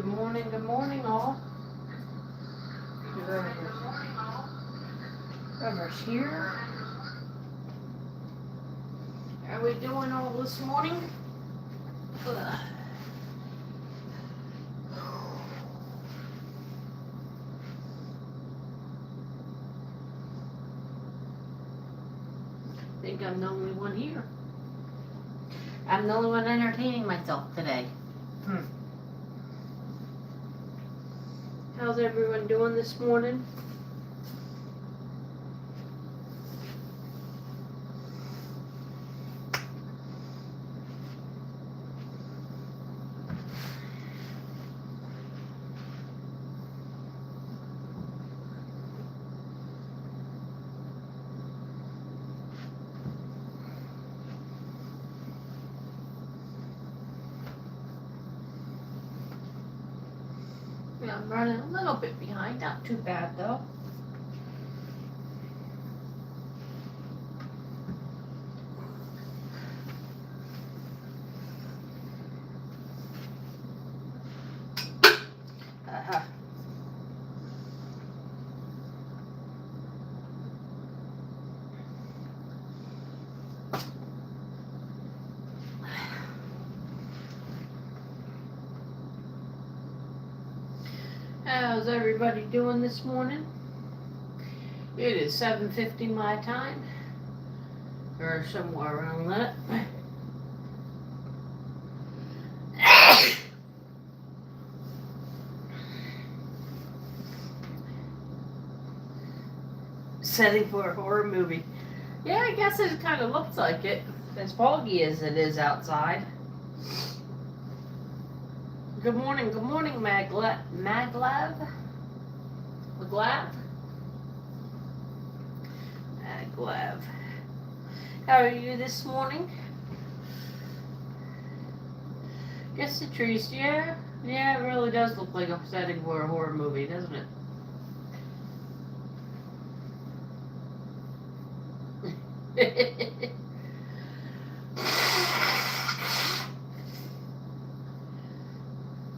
Good morning, all. Whoever's here. How are we doing all this morning? Ugh. I think I'm the only one here. I'm the only one entertaining myself today. How's everyone doing this morning? Yeah, I'm running a little bit behind, not too bad though. Uh-huh. How's everybody doing this morning? It is 7:50 my time, or somewhere around that. Setting for a horror movie. Yeah, I guess it kind of looks like it, as foggy as it is outside. Good morning, Maglav? Maglav? Maglav. How are you this morning? Guess the trees, yeah, it really does look like a setting for a horror movie, doesn't it?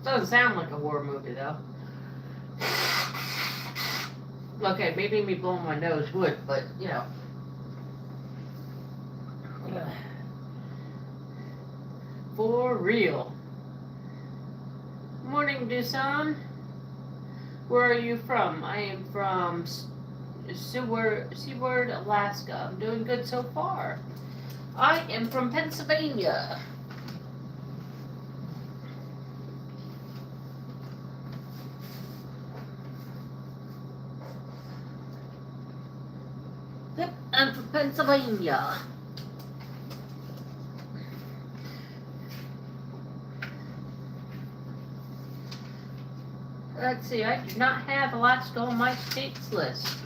Doesn't sound like a horror movie though. Okay, maybe me blowing my nose would, but you know. For real. Morning, Dusan. Where are you from? I am from Seward, Alaska. I'm doing good so far. I am from Pennsylvania. Yep, I'm from Pennsylvania. Let's see, I do not have Alaska on my states list.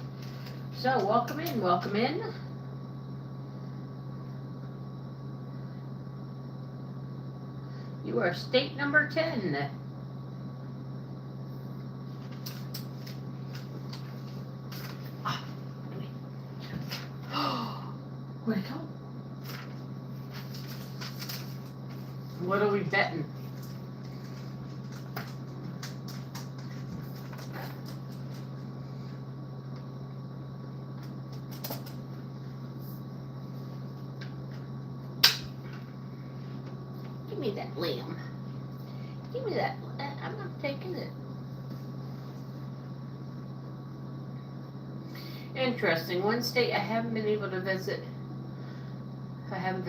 So, welcome in, welcome in. You are state number 10. Where'd it go? What are we betting? Give me that lamb. Give me that. I'm not taking it. Interesting. One state I haven't been able to visit. I haven't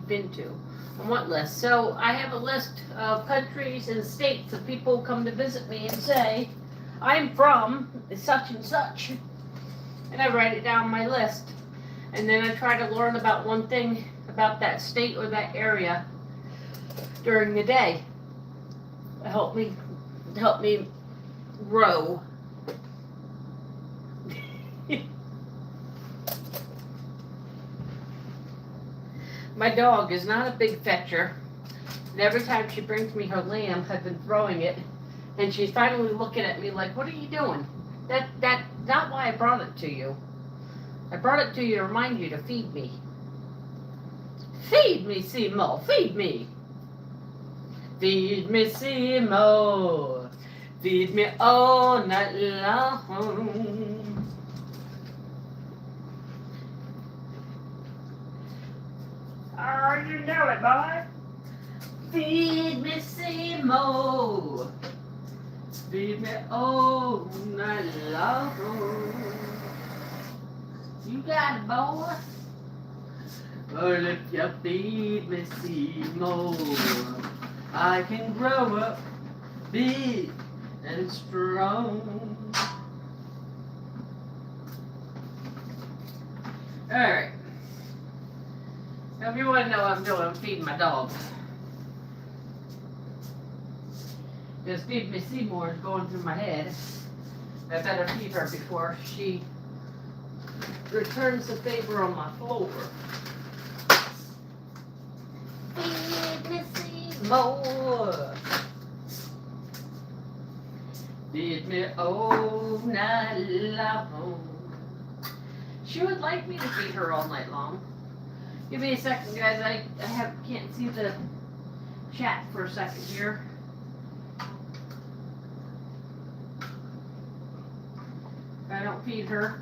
been to. On what list? So I have a list of countries and states of people who come to visit me and say, I'm from such and such. And I write it down on my list. And then I try to learn about one thing about that state or that area during the day. Help me grow. My dog is not a big fetcher, and every time she brings me her lamb, I've been throwing it, and she's finally looking at me like, what are you doing? That's not why I brought it to you. I brought it to you to remind you to feed me. Feed me, Simo, feed me. Feed me, Simo. Feed me all night long. Oh, you know it, boy. Feed me some more. Feed me all night long. You got it, boy. Or if you feed me some more, I can grow up big and strong. Alright. Now if you want to know what I'm doing, I'm feeding my dog. Because feed me Seymour is going through my head. I better feed her before she returns the favor on my floor. Feed me Seymour. Feed me all night long. She would like me to feed her all night long. Give me a second, guys. I can't see the chat for a second here. If I don't feed her,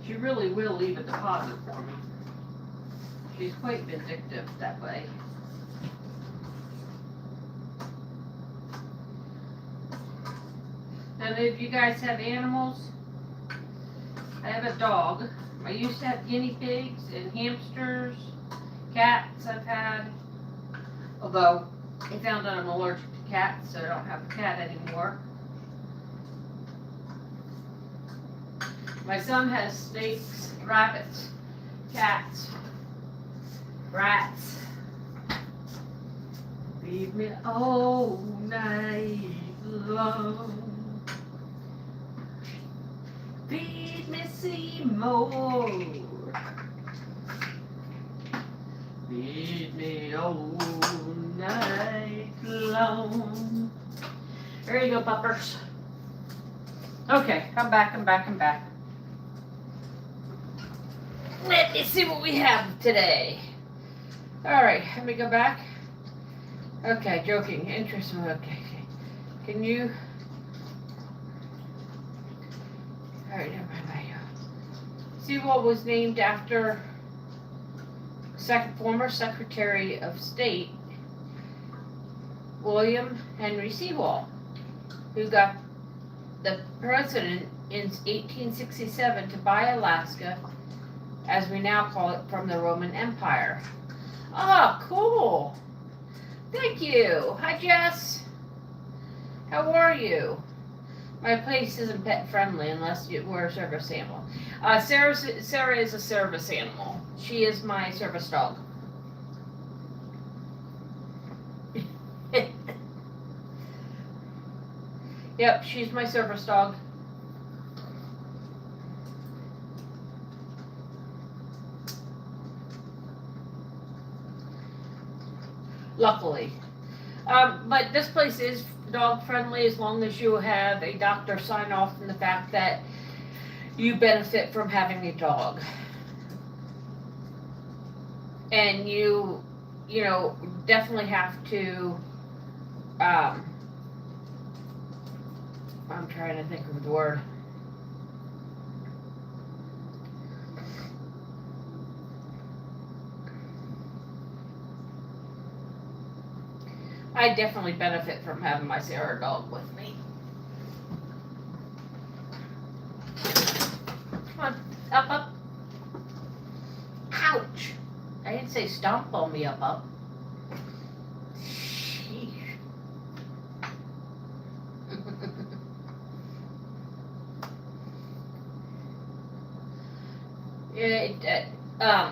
she really will leave a deposit for me. She's quite vindictive that way. And if you guys have animals, I have a dog. I used to have guinea pigs and hamsters, cats I've had. Although I found out I'm allergic to cats, so I don't have a cat anymore. My son has snakes, rabbits, cats, rats. Feed me all night long. Feed me Seymour. Feed me all night long. There you go, puppers. Okay, I'm back. Let me see what we have today. Alright, let me go back. Okay, joking. Interesting. Okay. Can you... Alright, never mind. Sewall was named after former Secretary of State William Henry Sewall, who got the president in 1867 to buy Alaska, as we now call it, from the Roman Empire. Oh, cool. Thank you. Hi, Jess. How are you? My place isn't pet friendly unless we're a service animal. Sarah is a service animal. She is my service dog. Yep, she's my service dog. Luckily. But this place is dog friendly as long as you have a doctor sign off on the fact that you benefit from having a dog. And you know, definitely have to, I'm trying to think of the word. I definitely benefit from having my Sarah dog with me. Come on, up. Ouch. I didn't say stomp on me, up. Sheesh.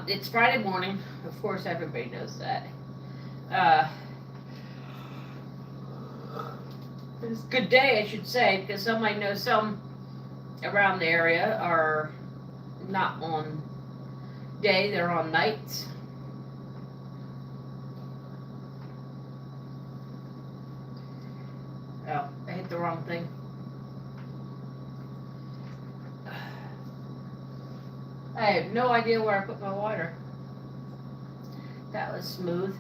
It's Friday morning. Of course, everybody knows that. It's a good day, I should say, because I know some around the area are not on day, they're on nights. Oh, I hit the wrong thing. I have no idea where I put my water. That was smooth.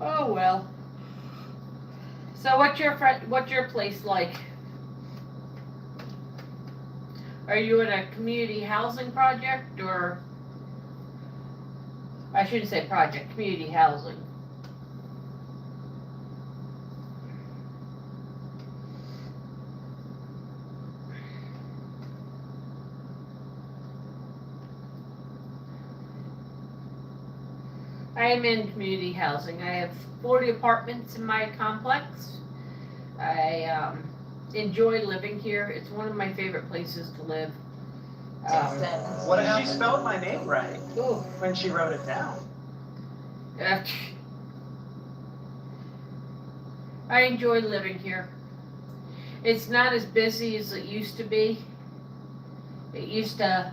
Oh well. So what's your place like? Are you in a community housing project, or I shouldn't say project, community housing? I am in community housing. I have 40 apartments in my complex. I enjoy living here. It's one of my favorite places to live. What if she spelled my name right Ooh, when she wrote it down? I enjoy living here. It's not as busy as it used to be. It used to,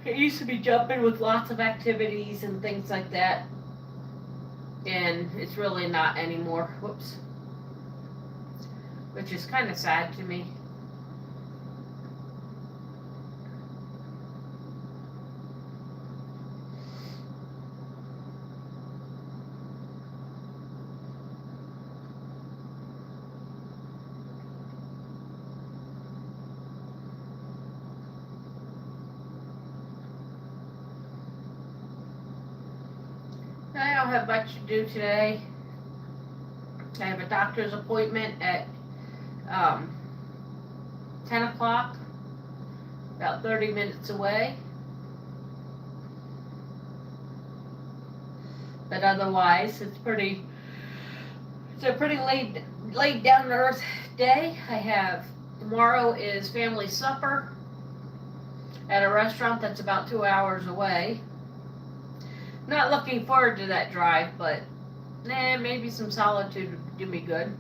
it used to be jumping with lots of activities and things like that, and it's really not anymore. Whoops. Which is kind of sad to me. I don't have much to do today. I have a doctor's appointment at 10 o'clock, about 30 minutes away. But otherwise, it's a pretty laid down to earth day. I have, tomorrow is family supper at a restaurant that's about 2 hours away. Not looking forward to that drive, but maybe some solitude would do me good.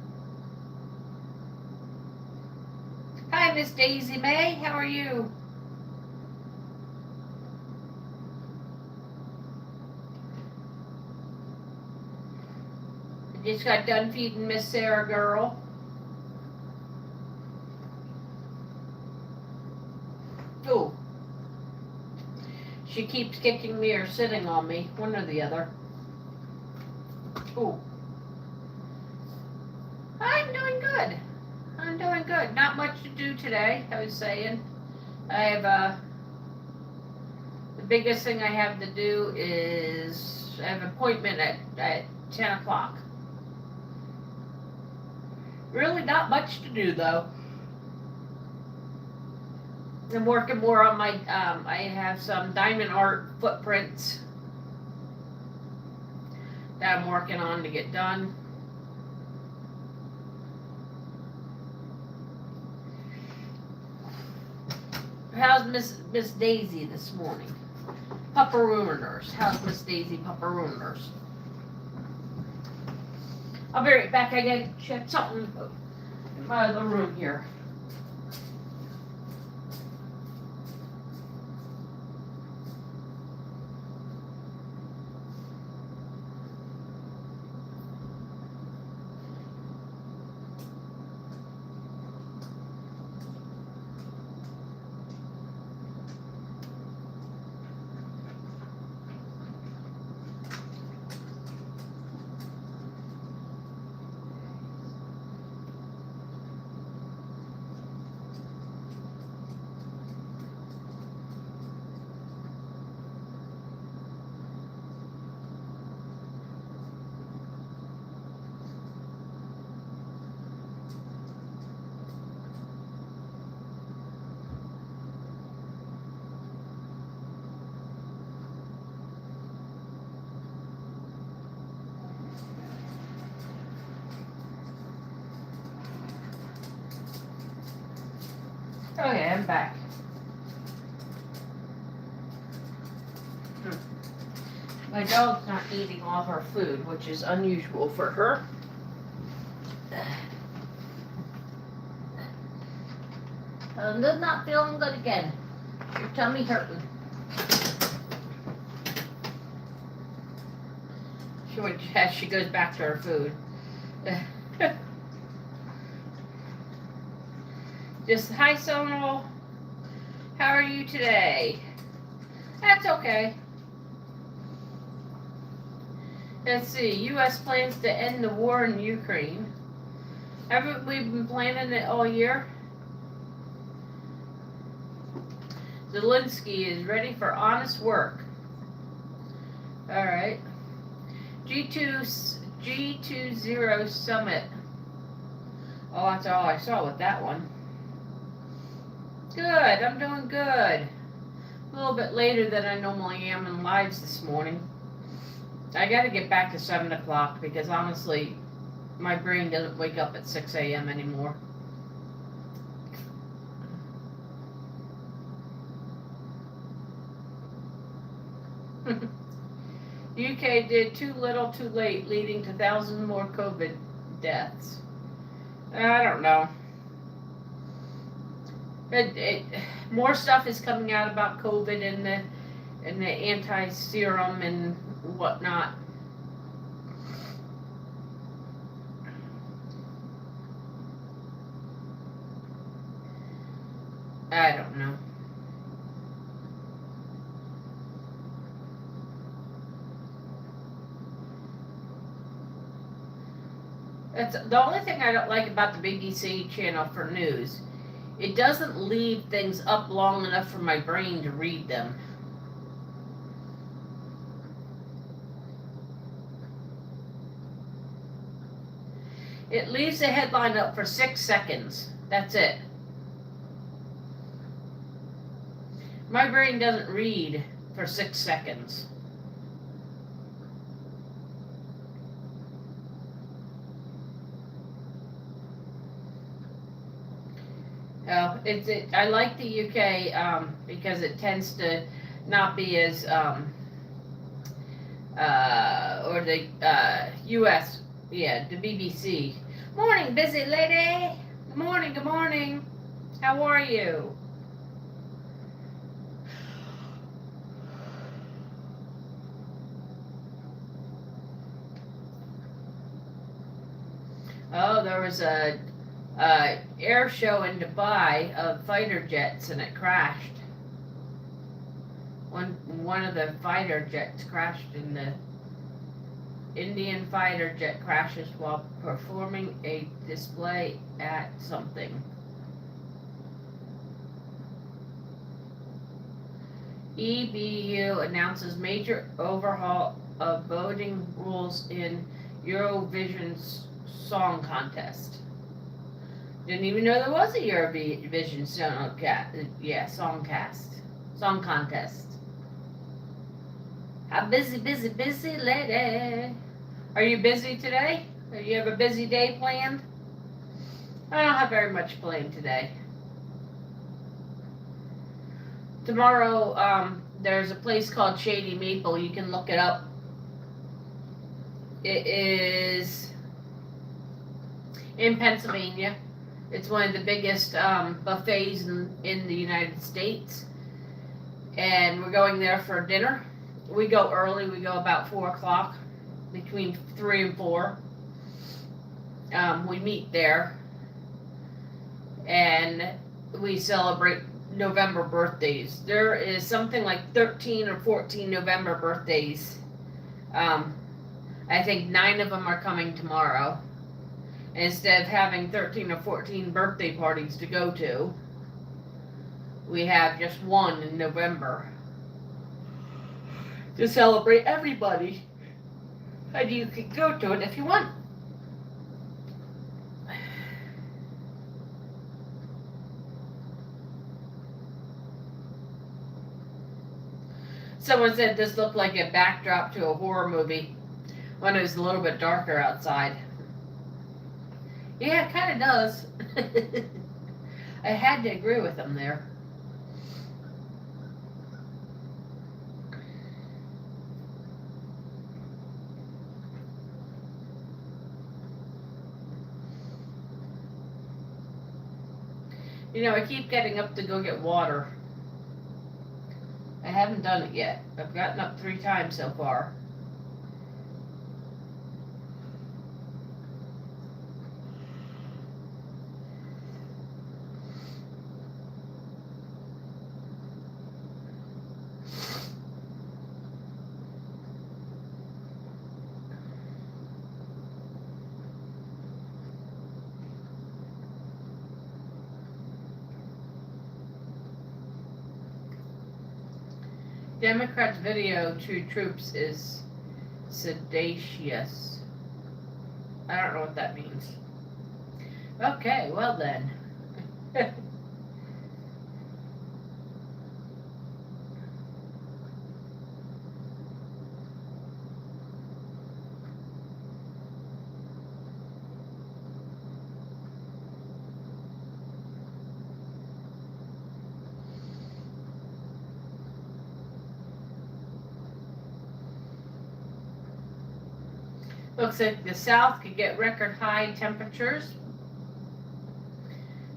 Hi, Miss Daisy May. How are you? I just got done feeding Miss Sarah girl. Ooh. She keeps kicking me or sitting on me, one or the other. Ooh. I'm doing good. I'm doing good. Not much to do today, I was saying. I have the biggest thing I have to do is I have an appointment at 10 o'clock. Really not much to do though. I'm working more on my, I have some diamond art footprints that I'm working on to get done. How's Miss Daisy this morning? Pupperooners. How's Miss Daisy Pupperooners? I'll be right back. I gotta check something in my other room here. Okay, I'm back. My dog's not eating all her food, which is unusual for her. I'm not feeling good again. Your tummy hurting. She goes back to her food. Just, hi Sonal. How are you today? That's okay. Let's see. U.S. plans to end the war in Ukraine. Haven't we been planning it all year? Zelensky is ready for honest work. Alright. G20 summit. Oh, that's all I saw with that one. Good, I'm doing good. A little bit later than I normally am in lives this morning. I gotta get back to 7 o'clock because honestly, my brain doesn't wake up at 6 a.m. anymore. UK did too little too late, leading to thousands more COVID deaths. I don't know. More stuff is coming out about COVID and the anti-serum and whatnot. I don't know. That's the only thing I don't like about the BBC channel for news. It doesn't leave things up long enough for my brain to read them. It leaves the headline up for 6 seconds. That's it. My brain doesn't read for 6 seconds. I like the UK because it tends to not be as or the US, yeah, the BBC. Morning, busy lady. Good morning, good morning. How are you? Oh, there was a air show in Dubai of fighter jets and it crashed. One of the fighter jets crashed in the Indian fighter jet crashes while performing a display at something. EBU announces major overhaul of voting rules in Eurovision's song contest. Didn't even know there was a Eurovision song contest. How busy lady. Are you busy today? Do you have a busy day planned? I don't have very much planned today. Tomorrow, there's a place called Shady Maple. You can look it up. It is in Pennsylvania. It's one of the biggest buffets in the United States. And we're going there for dinner. We go early. We go about 4 o'clock, between 3 and 4. We meet there. And we celebrate November birthdays. There is something like 13 or 14 November birthdays. I think 9 of them are coming tomorrow. Instead of having 13 or 14 birthday parties to go to, we have just one in November to celebrate everybody. And you can go to it if you want. Someone said this looked like a backdrop to a horror movie when it was a little bit darker outside. Yeah, it kind of does. I had to agree with them there. You know, I keep getting up to go get water. I haven't done it yet. I've gotten up 3 times so far. Democrats' video to troops is sedacious. I don't know what that means. Okay, well then. Looks like the South could get record high temperatures.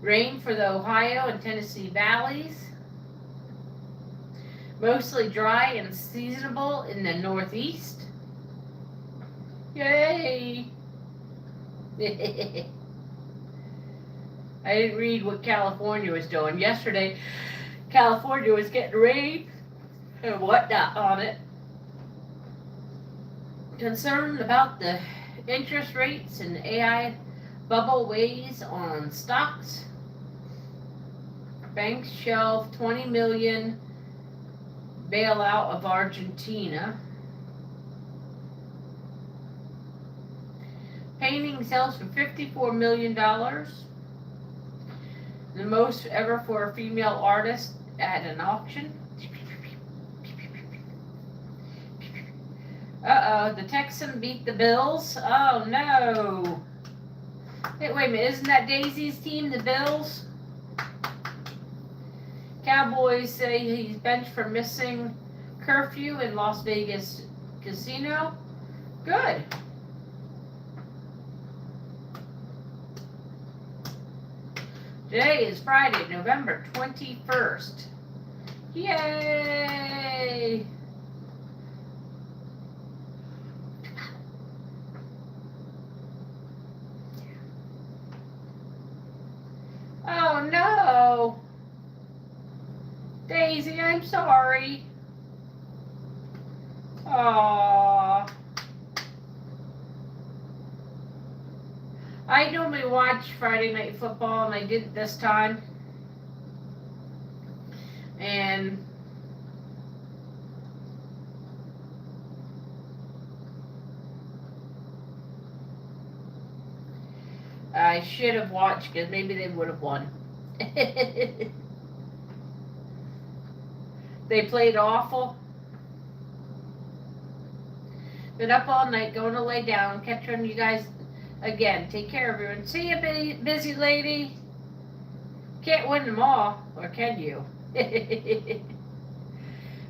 Rain for the Ohio and Tennessee valleys. Mostly dry and seasonable in the Northeast. Yay! I didn't read what California was doing. Yesterday, California was getting rain and whatnot on it. Concerned about the interest rates and AI bubble weighs on stocks. Banks shelve 20 million bailout of Argentina. Painting sells for $54 million. The most ever for a female artist at an auction. Uh-oh, the Texans beat the Bills. Oh, no. Hey, wait a minute. Isn't that Daisy's team, the Bills? Cowboys say he's benched for missing curfew in Las Vegas casino. Good. Today is Friday, November 21st. Yay! Oh no! Daisy, I'm sorry. Aww. I normally watch Friday Night Football, and I didn't this time. And I should have watched, because maybe they would have won. They played awful. Been up all night, going to lay down, catch on you guys again. Take care, everyone. See you, busy lady. Can't win them all, or can you?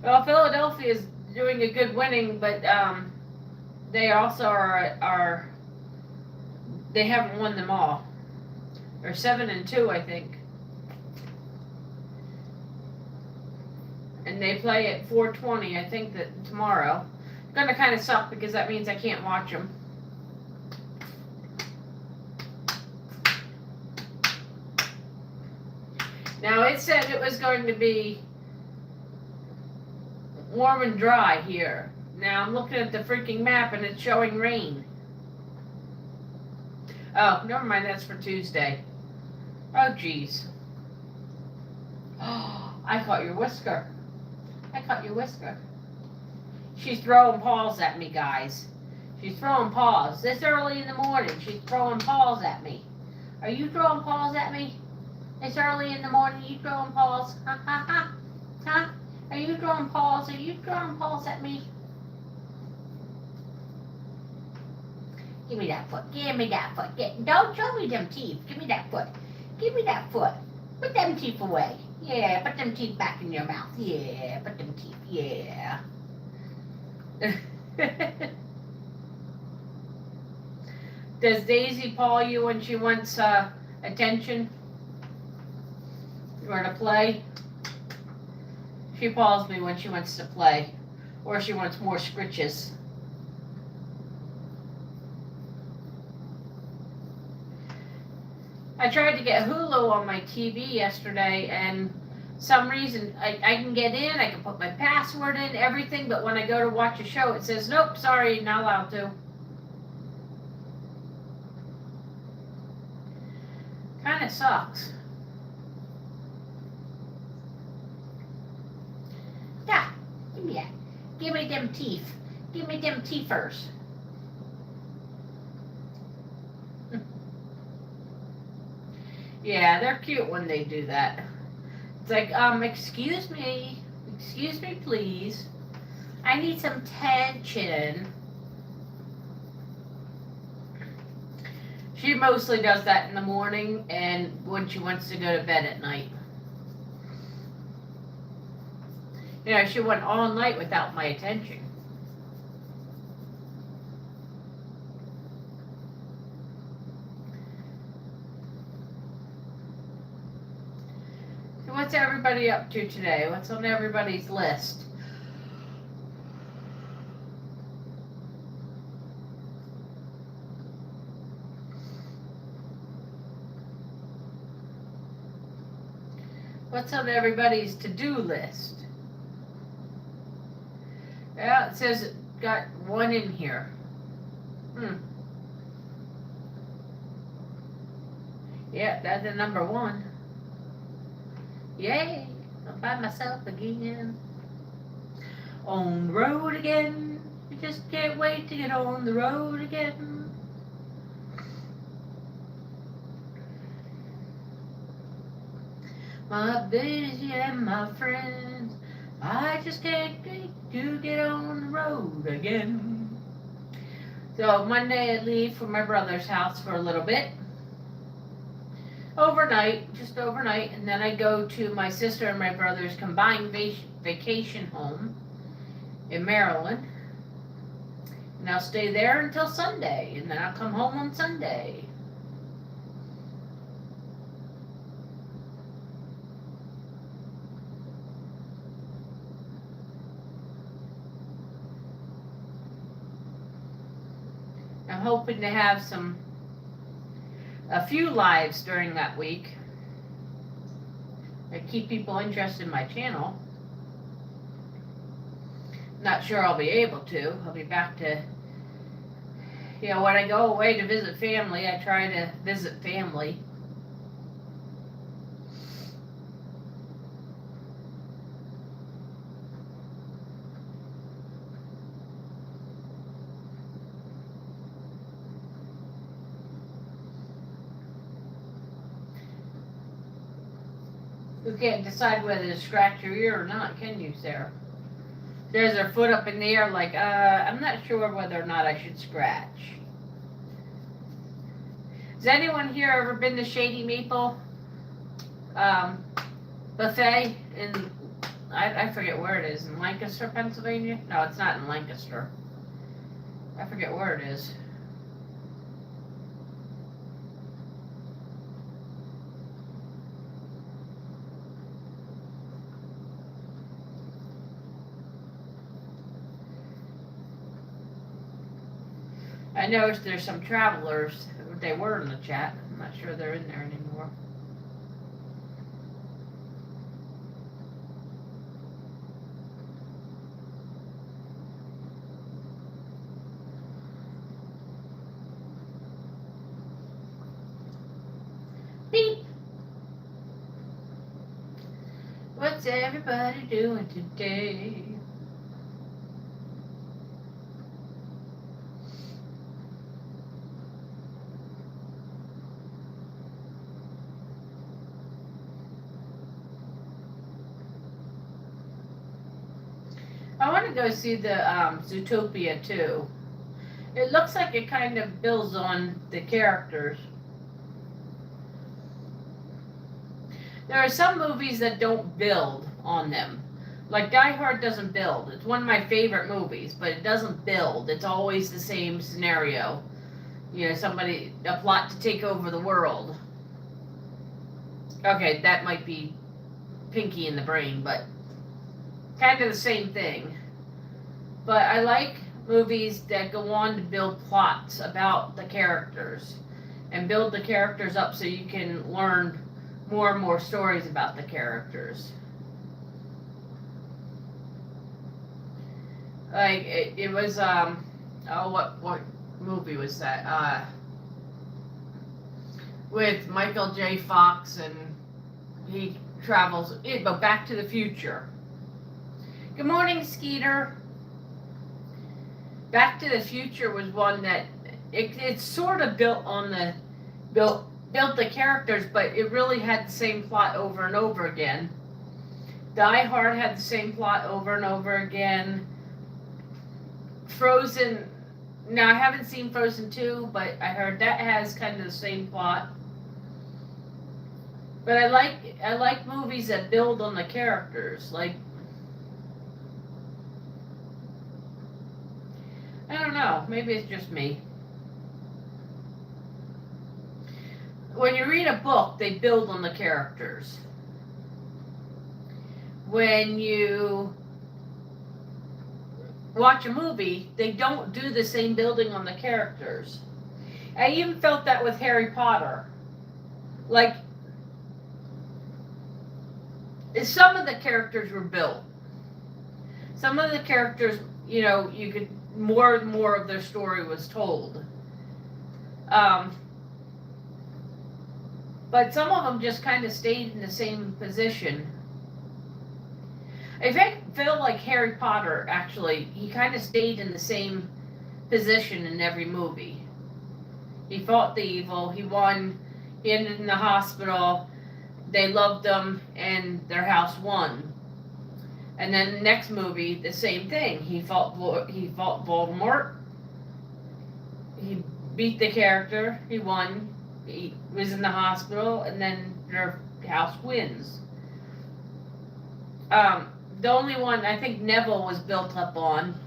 Well, Philadelphia is doing a good winning, but they also are they haven't won them all. They're 7-2, I think. And they play at 4:20, I think, that tomorrow. It's gonna kind of suck because that means I can't watch them. Now it said it was going to be warm and dry here. Now I'm looking at the freaking map and it's showing rain. Oh, never mind, that's for Tuesday. Oh, jeez. Oh, I caught your whisker. I caught your whisker. She's throwing paws at me, guys. She's throwing paws. This early in the morning, she's throwing paws at me. Are you throwing paws at me? It's early in the morning, you throwing paws? Ha ha ha. Huh? Are you throwing paws? Are you throwing paws at me? Give me that foot. Give me that foot. Don't show me them teeth. Give me that foot. Give me that foot. Put them teeth away. Yeah, put them teeth back in your mouth. Yeah, put them teeth. Yeah. Does Daisy paw you when she wants attention? Or to play? She paws me when she wants to play. Or she wants more scritches. I tried to get Hulu on my TV yesterday, and some reason I can get in, I can put my password in, everything, but when I go to watch a show, it says, nope, sorry, not allowed to. Kind of sucks. Yeah, give me Give me them teeth. Give me them teethers. Yeah, they're cute when they do that. It's like, excuse me, please. I need some attention. She mostly does that in the morning and when she wants to go to bed at night. You know, she went all night without my attention. So what's everybody up to today? What's on everybody's list? What's on everybody's to-do list? Yeah, it says it got one in here. Yeah, that's the number one. Yay, I'm by myself again. On the road again. I just can't wait to get on the road again. My buddies and my friends, I just can't wait to get on the road again. So Monday I leave for my brother's house for a little bit. Overnight, just overnight, and then I go to my sister and my brother's combined vacation home in Maryland. And I'll stay there until Sunday, and then I'll come home on Sunday. I'm hoping to have a few lives during that week. I keep people interested in my channel. Not sure I'll be able to. I'll be back to, you know, when I go away to visit family, I try to visit family. You can't decide whether to scratch your ear or not, can you, Sarah? There's her foot up in the air like, I'm not sure whether or not I should scratch. Has anyone here ever been to Shady Maple Buffet in, I forget where it is, in Lancaster, Pennsylvania? No, it's not in Lancaster. I forget where it is. I noticed there's some travelers. They were in the chat. I'm not sure they're in there anymore. Beep. What's everybody doing today? I want to go see the Zootopia too. It looks like it kind of builds on the characters. There are some movies that don't build on them. Like Die Hard doesn't build. It's one of my favorite movies, but it doesn't build. It's always the same scenario. You know, a plot to take over the world. Okay, that might be Pinky in the Brain, but kind of the same thing. But I like movies that go on to build plots about the characters and build the characters up so you can learn more and more stories about the characters. Like it was what movie was that? With Michael J. Fox, and he travels, but Back to the Future. Good morning, Skeeter. Back to the Future was one that it sort of built on the built the characters, but it really had the same plot over and over again. Die Hard had the same plot over and over again. Frozen. Now I haven't seen Frozen 2, but I heard that has kind of the same plot. But I like movies that build on the characters. Like, I don't know, maybe it's just me. When you read a book, they build on the characters. When you watch a movie, they don't do the same building on the characters. I even felt that with Harry Potter. Like, some of the characters were built. Some of the characters, you know, you could more and more of their story was told. But some of them just kind of stayed in the same position. I feel like Harry Potter, actually, he kind of stayed in the same position in every movie. He fought the evil, he won, he ended in the hospital, they loved him, and their house won. And then the next movie, the same thing. He fought Voldemort, he beat the character, he won, he was in the hospital, and then their house wins. The only one I think Neville was built up on.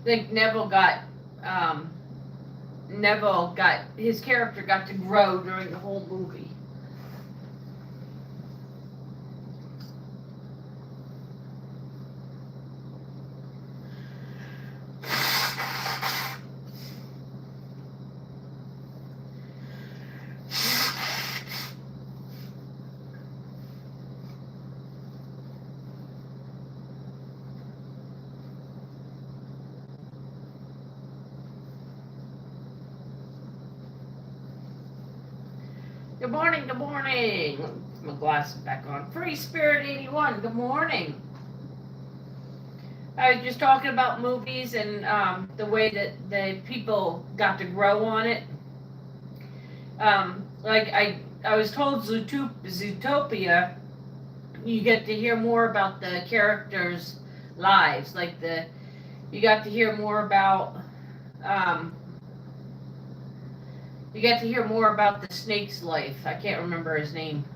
I think Neville got his character got to grow during the whole movie. Good morning, good morning. Put my glasses back on. Free Spirit 81, good morning. I was just talking about movies and the way that the people got to grow on it. Like I was told Zootopia, you get to hear more about the characters' lives. Like you got to hear more about you get to hear more about the snake's life. I can't remember his name.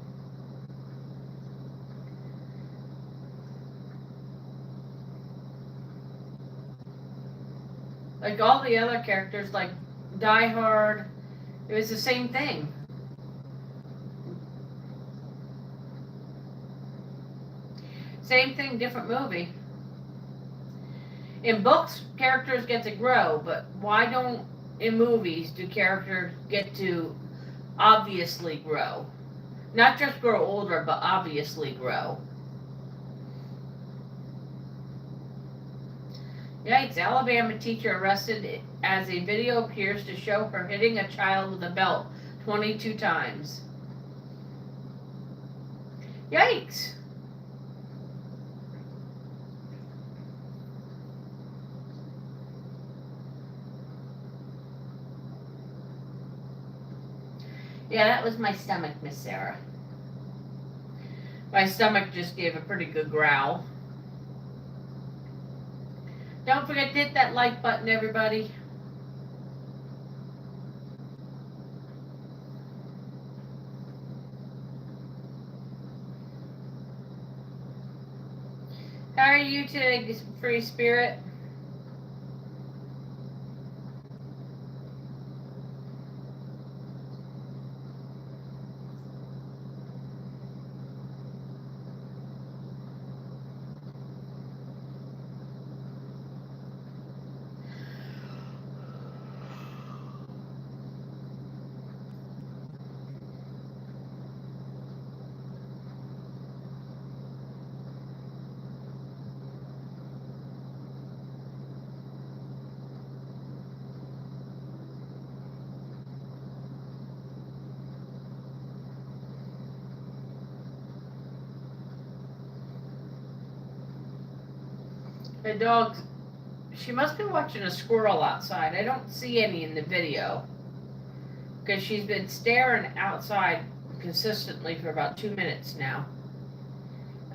Like all the other characters, like Die Hard, it was the same thing. Same thing, different movie. In books, characters get to grow, but why don't in movies do characters get to obviously grow? Not just grow older, but obviously grow. Yikes, Alabama teacher arrested as a video appears to show her hitting a child with a belt 22 times. Yikes. Yeah, that was my stomach, Miss Sarah. My stomach just gave a pretty good growl. Don't forget to hit that like button, everybody. How are you today, Free Spirit? The dog's She must be watching a squirrel outside. I don't see any in the video. Because she's been staring outside consistently for about 2 minutes now.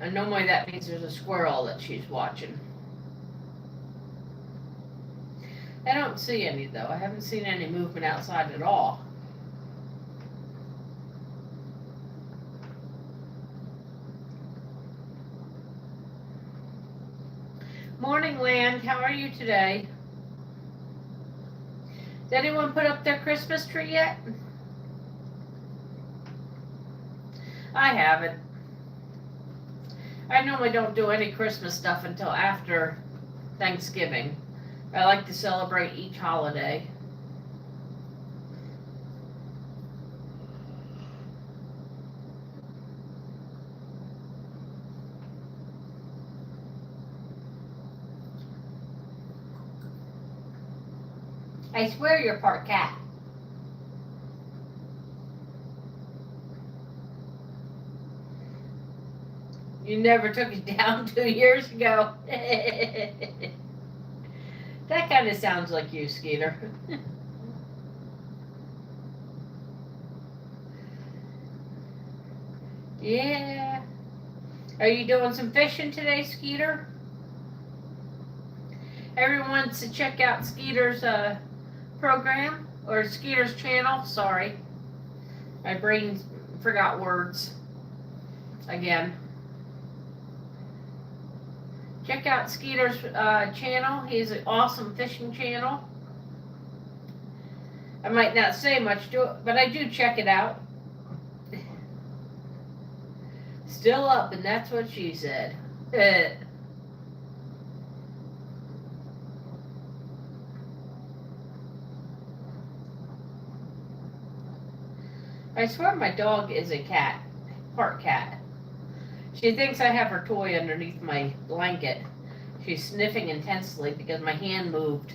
And normally that means there's a squirrel that she's watching. I don't see any though. I haven't seen any movement outside at all. Morning, Land. How are you today? Did anyone put up their Christmas tree yet? I haven't. I normally don't do any Christmas stuff until after Thanksgiving. I like to celebrate each holiday. I swear you're part cat. You never took it down 2 years ago. That kind of sounds like you, Skeeter. Yeah. Are you doing some fishing today, Skeeter? Everyone wants to check out Skeeter's program, or Skeeter's channel, sorry. My brain forgot words again. Check out Skeeter's channel. He's an awesome fishing channel. I might not say much to it, but I do check it out. Still up, and that's what she said. I swear my dog is a cat, part cat. She thinks I have her toy underneath my blanket. She's sniffing intensely because my hand moved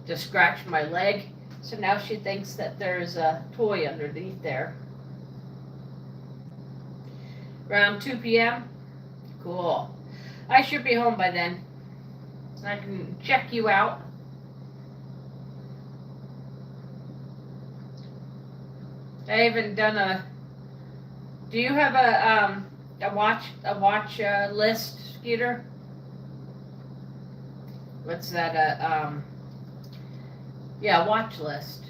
to scratch my leg. So now she thinks that there's a toy underneath there. Around 2 p.m.? Cool. I should be home by then. I can check you out. I haven't done a... Do you have a watch list, Skeeter? What's that? Yeah, watch list.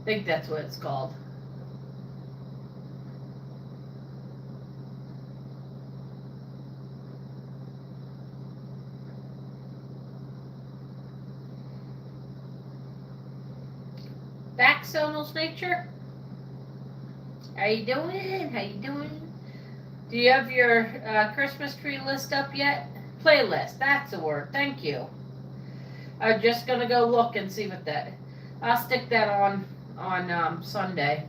I think that's what it's called. Back, Sonal's Nature. How you doing? How you doing? Do you have your Christmas tree list up yet? Playlist, that's the word. Thank you. I'm just gonna go look and see what that. I'll stick that on Sunday.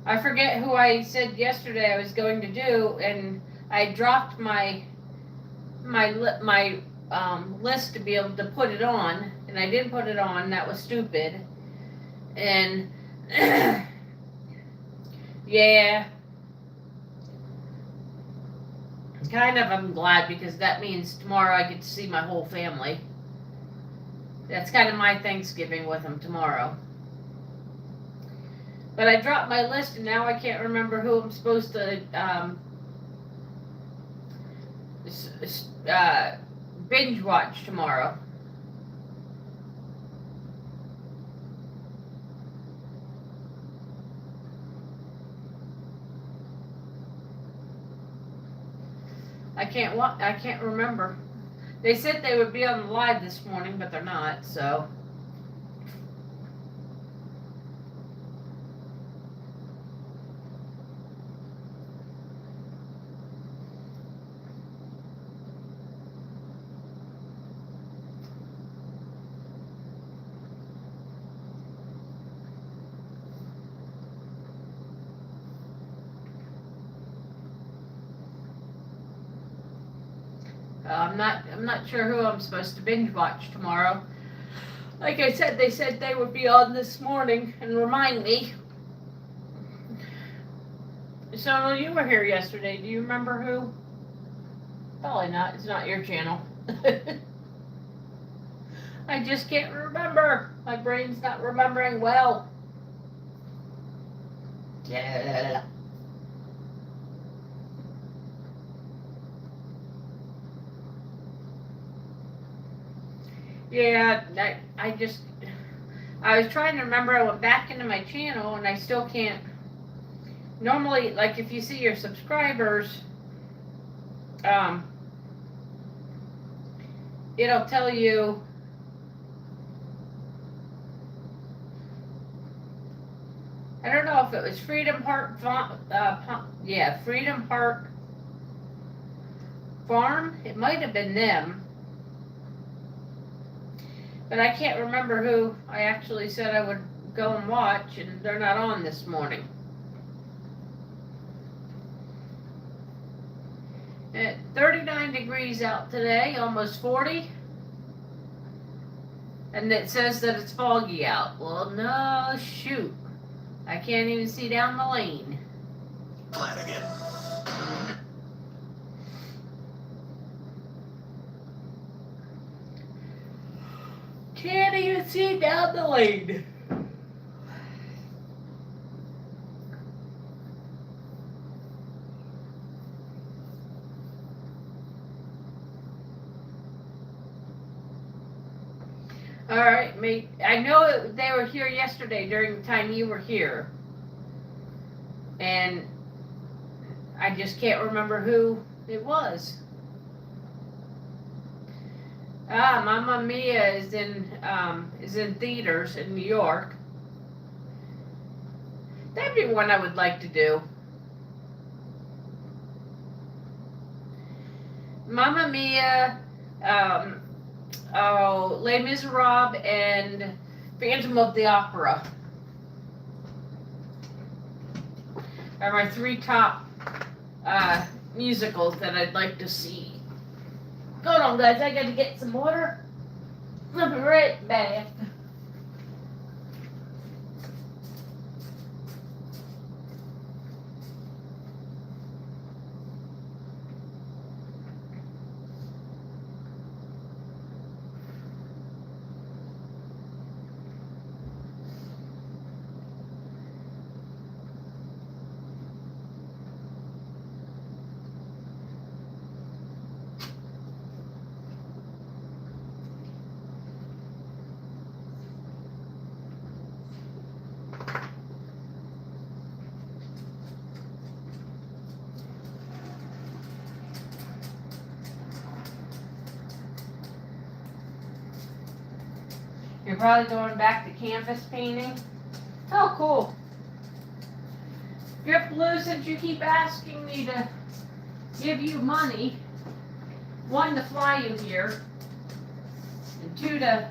I forget who I said yesterday I was going to do, and I dropped my list to be able to put it on, and I didn't put it on. That was stupid. And yeah, kind of. I'm glad, because that means tomorrow I get to see my whole family. That's kind of my Thanksgiving with them tomorrow. But I dropped my list, and now I can't remember who I'm supposed to binge watch tomorrow. I can't remember. They said they would be on the live this morning, but they're not, so. I'm not sure who I'm supposed to binge watch tomorrow. Like I said, they said they would be on this morning and remind me. So you were here yesterday. Do you remember who? Probably not. It's not your channel. I just can't remember. My brain's not remembering well. Yeah. Yeah, I was trying to remember. I went back into my channel and I still can't. Normally, like if you see your subscribers, it'll tell you. I don't know if it was Freedom Heart, Freedom Heart Farm. It might have been them. But I can't remember who I actually said I would go and watch, and they're not on this morning. At 39 degrees out today, almost 40. And it says that it's foggy out. Well, no, shoot. I can't even see down the lane. Flanagan. Can't even see down the lane. All right, mate. I know they were here yesterday during the time you were here. And I just can't remember who it was. Mamma Mia is in theaters in New York. That'd be one I would like to do. Mamma Mia, Les Miserables, and Phantom of the Opera are my three top musicals that I'd like to see. Hold on, guys. I got to get some water. I'll be right back. You're probably going back to canvas painting. Oh, cool. Drip Blue, since you keep asking me to give you money, one, to fly you here, and two, to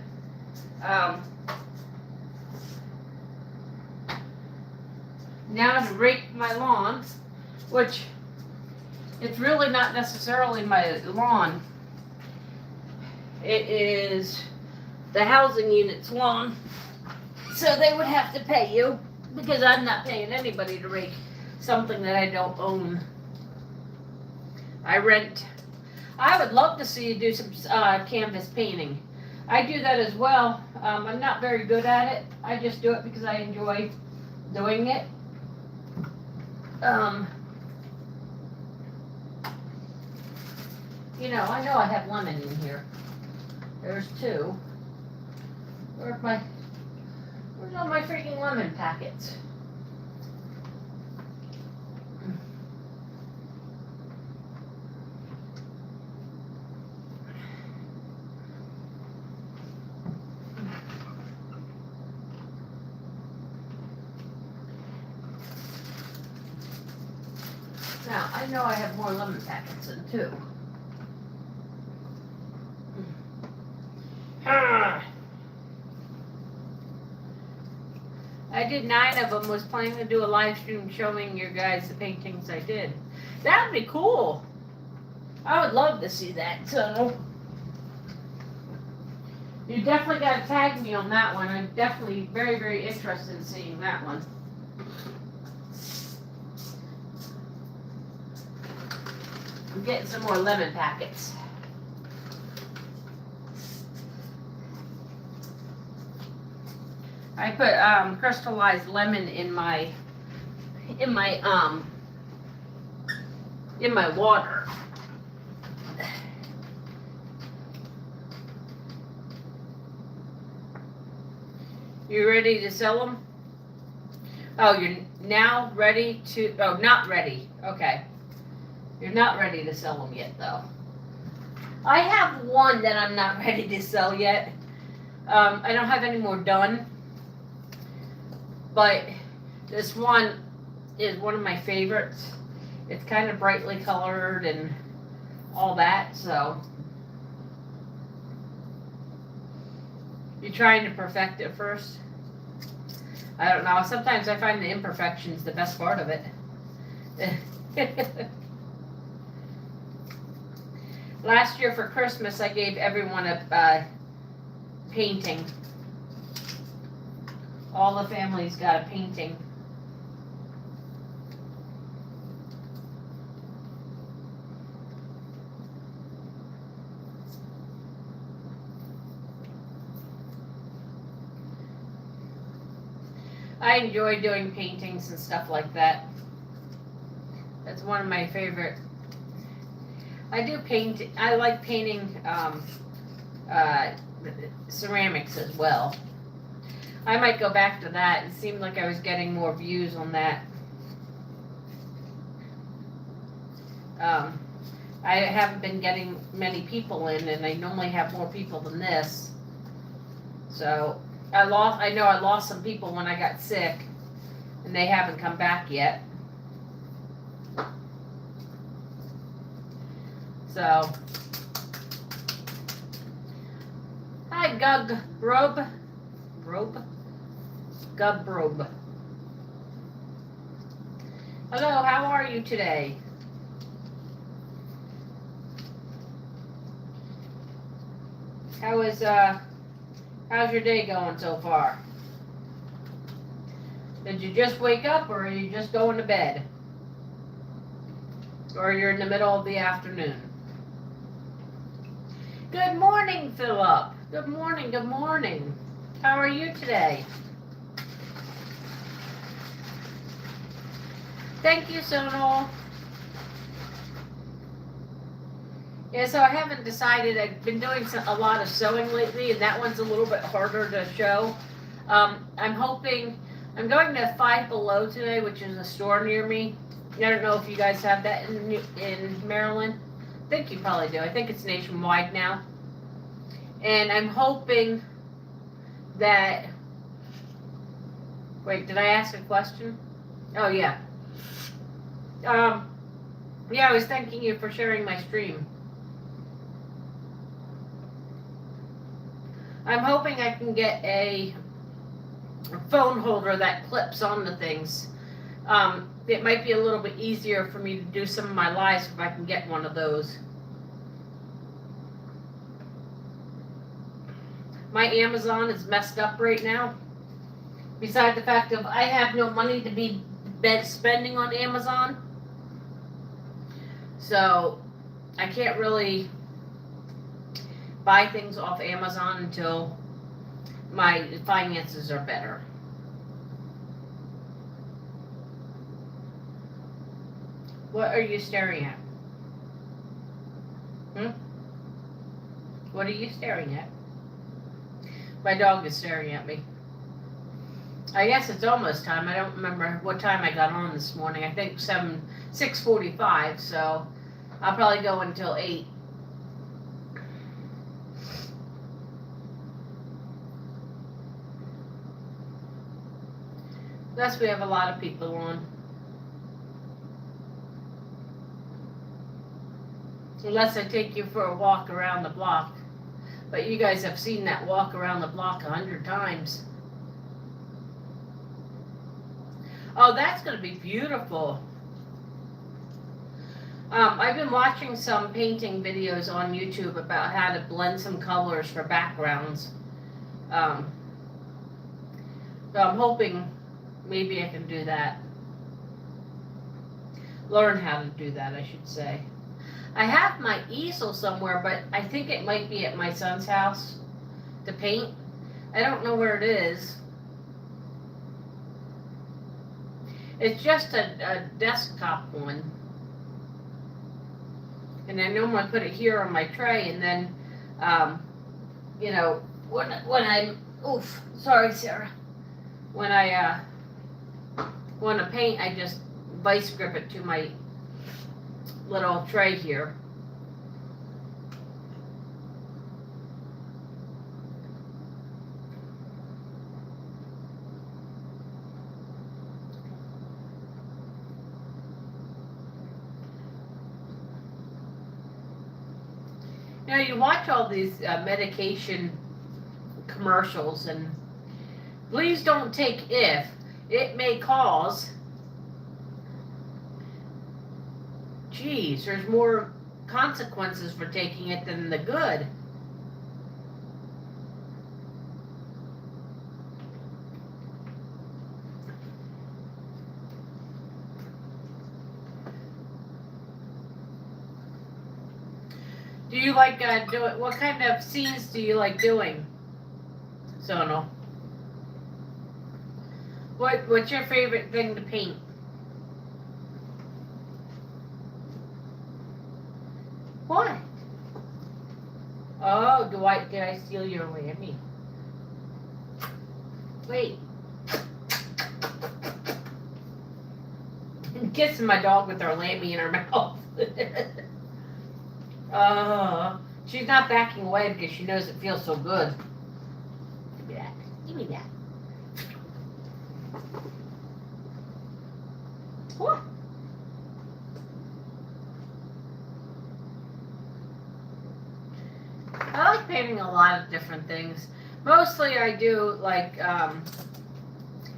now to rake my lawn, which it's really not necessarily my lawn. It is the housing unit's lawn, so they would have to pay you, because I'm not paying anybody to rake something that I don't own. I rent. I would love to see you do some canvas painting. I do that as well. I'm not very good at it. I just do it because I enjoy doing it. You know I have lemon in here. There's two. Where's all my freaking lemon packets? Now, I know I have more lemon packets than two. I did 9 of them, was planning to do a live stream showing you guys the paintings I did. That would be cool. I would love to see that, so you definitely got to tag me on that one. I'm definitely very, very interested in seeing that one. I'm getting some more lemon packets. I put crystallized lemon in my water. You ready to sell them? Oh, you're now ready to, oh, not ready. Okay. You're not ready to sell them yet, though. I have one that I'm not ready to sell yet. I don't have any more done. But this one is one of my favorites. It's kind of brightly colored and all that, so. You're trying to perfect it first? I don't know. Sometimes I find the imperfections the best part of it. Last year for Christmas, I gave everyone a painting. All the families got a painting. I enjoy doing paintings and stuff like that. That's one of my favorite. I do paint. I like painting ceramics as well. I might go back to that. It seemed like I was getting more views on that. I haven't been getting many people in, and I normally have more people than this. So I know I lost some people when I got sick, and they haven't come back yet. So, hi Gug Robe. Gubrobe. Hello, how are you today? How's your day going so far? Did you just wake up, or are you just going to bed? Or you're in the middle of the afternoon? Good morning, Philip. Good morning, good morning. How are you today? Thank you, Sonal. Yeah, so I haven't decided. I've been doing a lot of sewing lately, and that one's a little bit harder to show. I'm hoping, I'm going to Five Below today, which is a store near me. I don't know if you guys have that in Maryland. I think you probably do. I think it's nationwide now. And I'm hoping that, wait, did I ask a question? Oh, yeah. Yeah, I was thanking you for sharing my stream. I'm hoping I can get a phone holder that clips onto things. It might be a little bit easier for me to do some of my lives if I can get one of those. My Amazon is messed up right now. Besides the fact of I have no money to be spending on Amazon. So I can't really buy things off Amazon until my finances are better. What are you staring at? What are you staring at? My dog is staring at me. I guess it's almost time. I don't remember what time I got on this morning. I think 6:45, so I'll probably go until 8. Plus, we have a lot of people on. Unless I take you for a walk around the block. But you guys have seen that walk around the block 100 times. Oh, that's going to be beautiful. I've been watching some painting videos on YouTube about how to blend some colors for backgrounds. So I'm hoping maybe I can do that. Learn how to do that, I should say. I have my easel somewhere, but I think it might be at my son's house to paint. I don't know where it is. It's just a desktop one. And I normally put it here on my tray, and then, you know, when I'm, oof, sorry, Sarah. When I want to paint, I just vice grip it to my little tray here. You know, you watch all these medication commercials, and please don't take if. It may cause. Geez, there's more consequences for taking it than the good. Do you like doing, what kind of scenes do you like doing, Sonal? What's your favorite thing to paint? What? Oh, did I steal your lammy? Wait. I'm kissing my dog with her lammy in her mouth. She's not backing away because she knows it feels so good. Give me that. Give me that. What? I like painting a lot of different things. Mostly I do like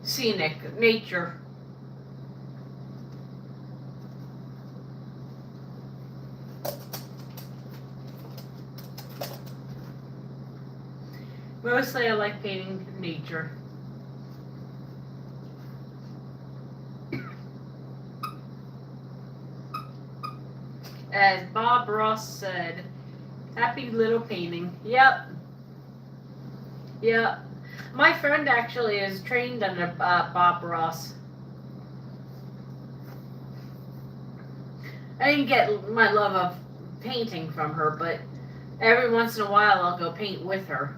scenic, nature. Mostly I like painting nature. As Bob Ross said, happy little painting. Yep. Yep. My friend actually is trained under Bob Ross. I didn't get my love of painting from her, but every once in a while I'll go paint with her.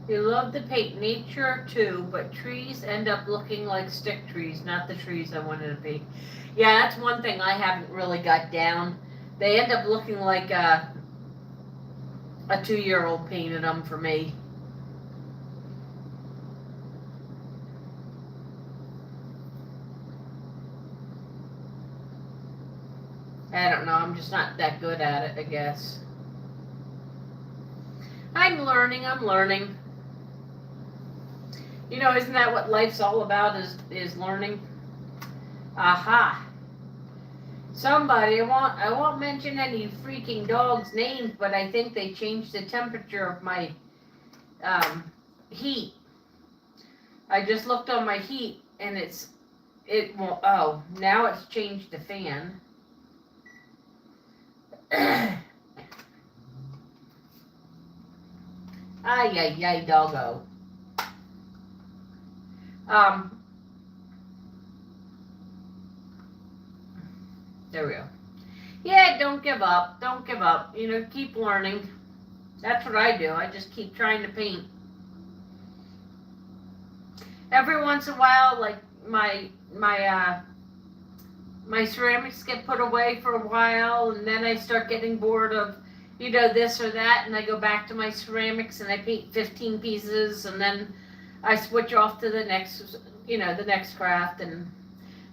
You love to paint nature too, but trees end up looking like stick trees, not the trees I wanted to paint. Yeah, that's one thing I haven't really got down. They end up looking like a 2-year-old painted them for me. I don't know, I'm just not that good at it, I guess. I'm learning. You know, isn't that what life's all about, is learning? Aha. Somebody, I won't mention any freaking dogs' names, but I think they changed the temperature of my heat. I just looked on my heat, and now it's changed the fan. Ay, doggo. There we go. Yeah, don't give up. Don't give up. You know, keep learning. That's what I do. I just keep trying to paint. Every once in a while, like my ceramics get put away for a while, and then I start getting bored of, you know, this or that, and I go back to my ceramics and I paint 15 pieces, and then I switch off to the next, you know, the next craft, and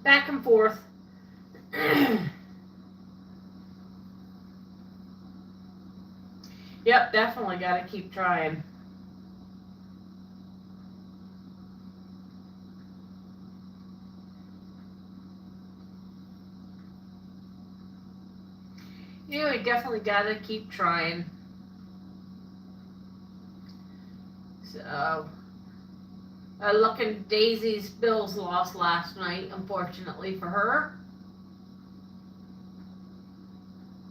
back and forth. Yep, definitely got to keep trying. Yeah, we definitely got to keep trying. So, looking, Daisy's Bills lost last night, unfortunately for her.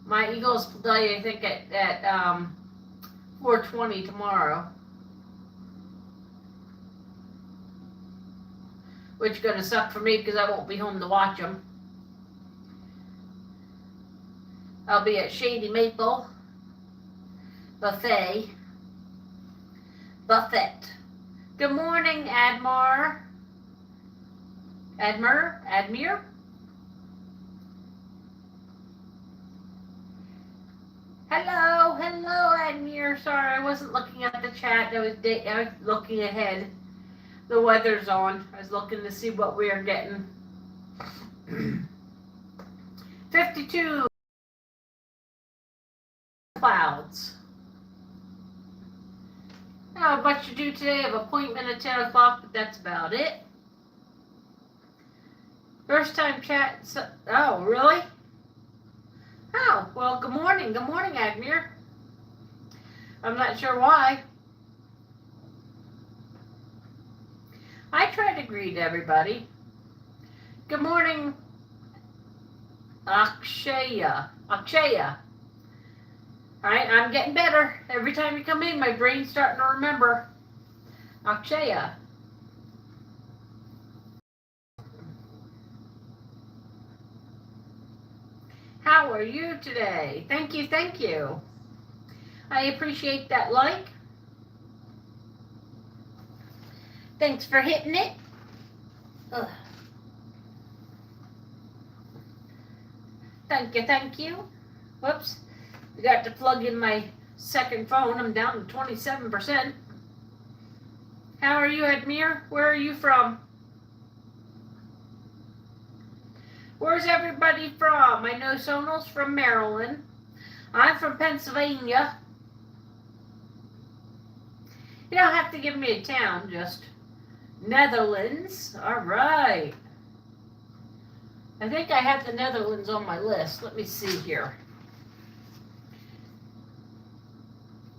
My Eagles play, I think, at 4:20 tomorrow. Which is going to suck for me because I won't be home to watch them. I'll be at Shady Maple Buffet. Good morning, Admir. Hello, Admir. Sorry, I wasn't looking at the chat. I was looking ahead. The weather's on. I was looking to see what we are getting. 52 clouds. Not much to do today. I have an appointment at 10 o'clock, but that's about it. First time chat. Oh, really? Oh, well, good morning. Good morning, Admir. I'm not sure why. I try to greet everybody. Good morning, Akshaya. Alright, I'm getting better. Every time you come in, my brain's starting to remember. Akshaya. How are you today? Thank you. I appreciate that like. Thanks for hitting it. Ugh. Thank you. Whoops. I got to plug in my second phone. I'm down to 27%. How are you, Admir? Where are you from? Where's everybody from? I know Sonal's from Maryland. I'm from Pennsylvania. You don't have to give me a town, just Netherlands. All right. I think I have the Netherlands on my list. Let me see here.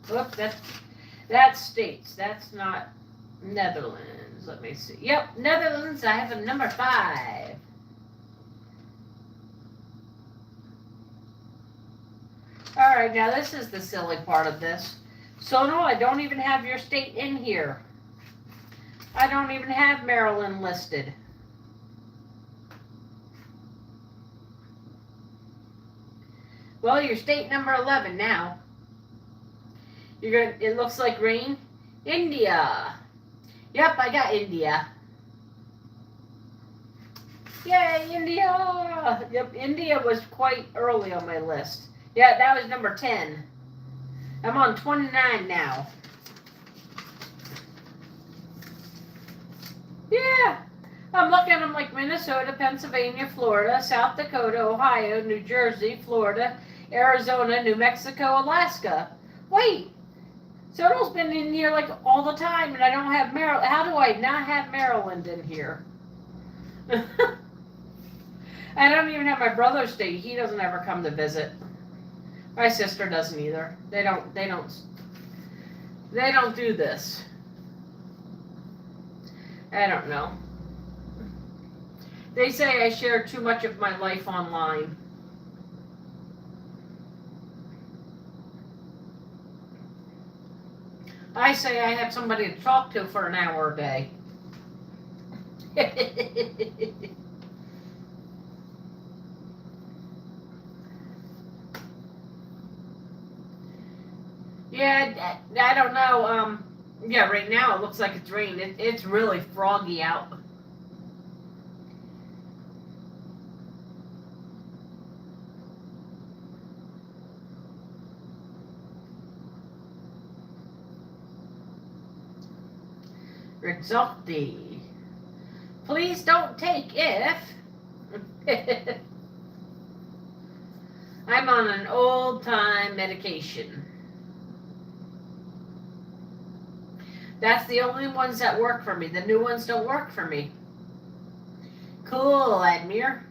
Look, that's states. That's not Netherlands. Let me see. Yep, Netherlands. I have a number 5. All right, now this is the silly part of this. So no, I don't even have your state in here. I don't even have Maryland listed. Well, you're state number 11 now. It looks like rain. India. Yep, I got India. Yay, India! Yep, India was quite early on my list. Yeah, that was number 10. I'm on 29 now. Yeah. I'm looking at them like Minnesota, Pennsylvania, Florida, South Dakota, Ohio, New Jersey, Florida, Arizona, New Mexico, Alaska. Wait. Sonal's been in here like all the time, and I don't have Maryland. How do I not have Maryland in here? I don't even have my brother's state. He doesn't ever come to visit. My sister doesn't either. They don't do this. I don't know. They say I share too much of my life online. I say I have somebody to talk to for an hour a day. Yeah, I don't know. Yeah, right now it looks like it's raining. It's really froggy out. Exalti. Please don't take if. I'm on an old-time medication. That's the only ones that work for me. The new ones don't work for me. Cool, Admir.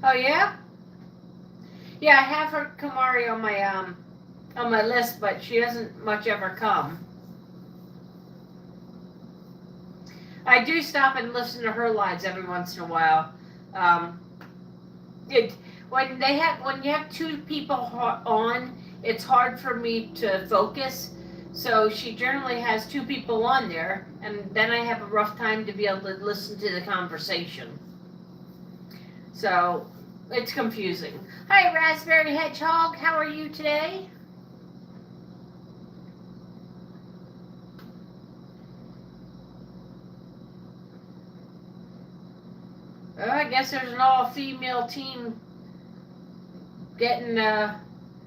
Oh yeah? Yeah, I have her Kamari on my list, but she doesn't much ever come. I do stop and listen to her lives every once in a while. When you have two people on, it's hard for me to focus. So she generally has two people on there, and then I have a rough time to be able to listen to the conversation. So it's confusing. Hi, Raspberry Hedgehog. How are you today? Oh, I guess there's an all-female team getting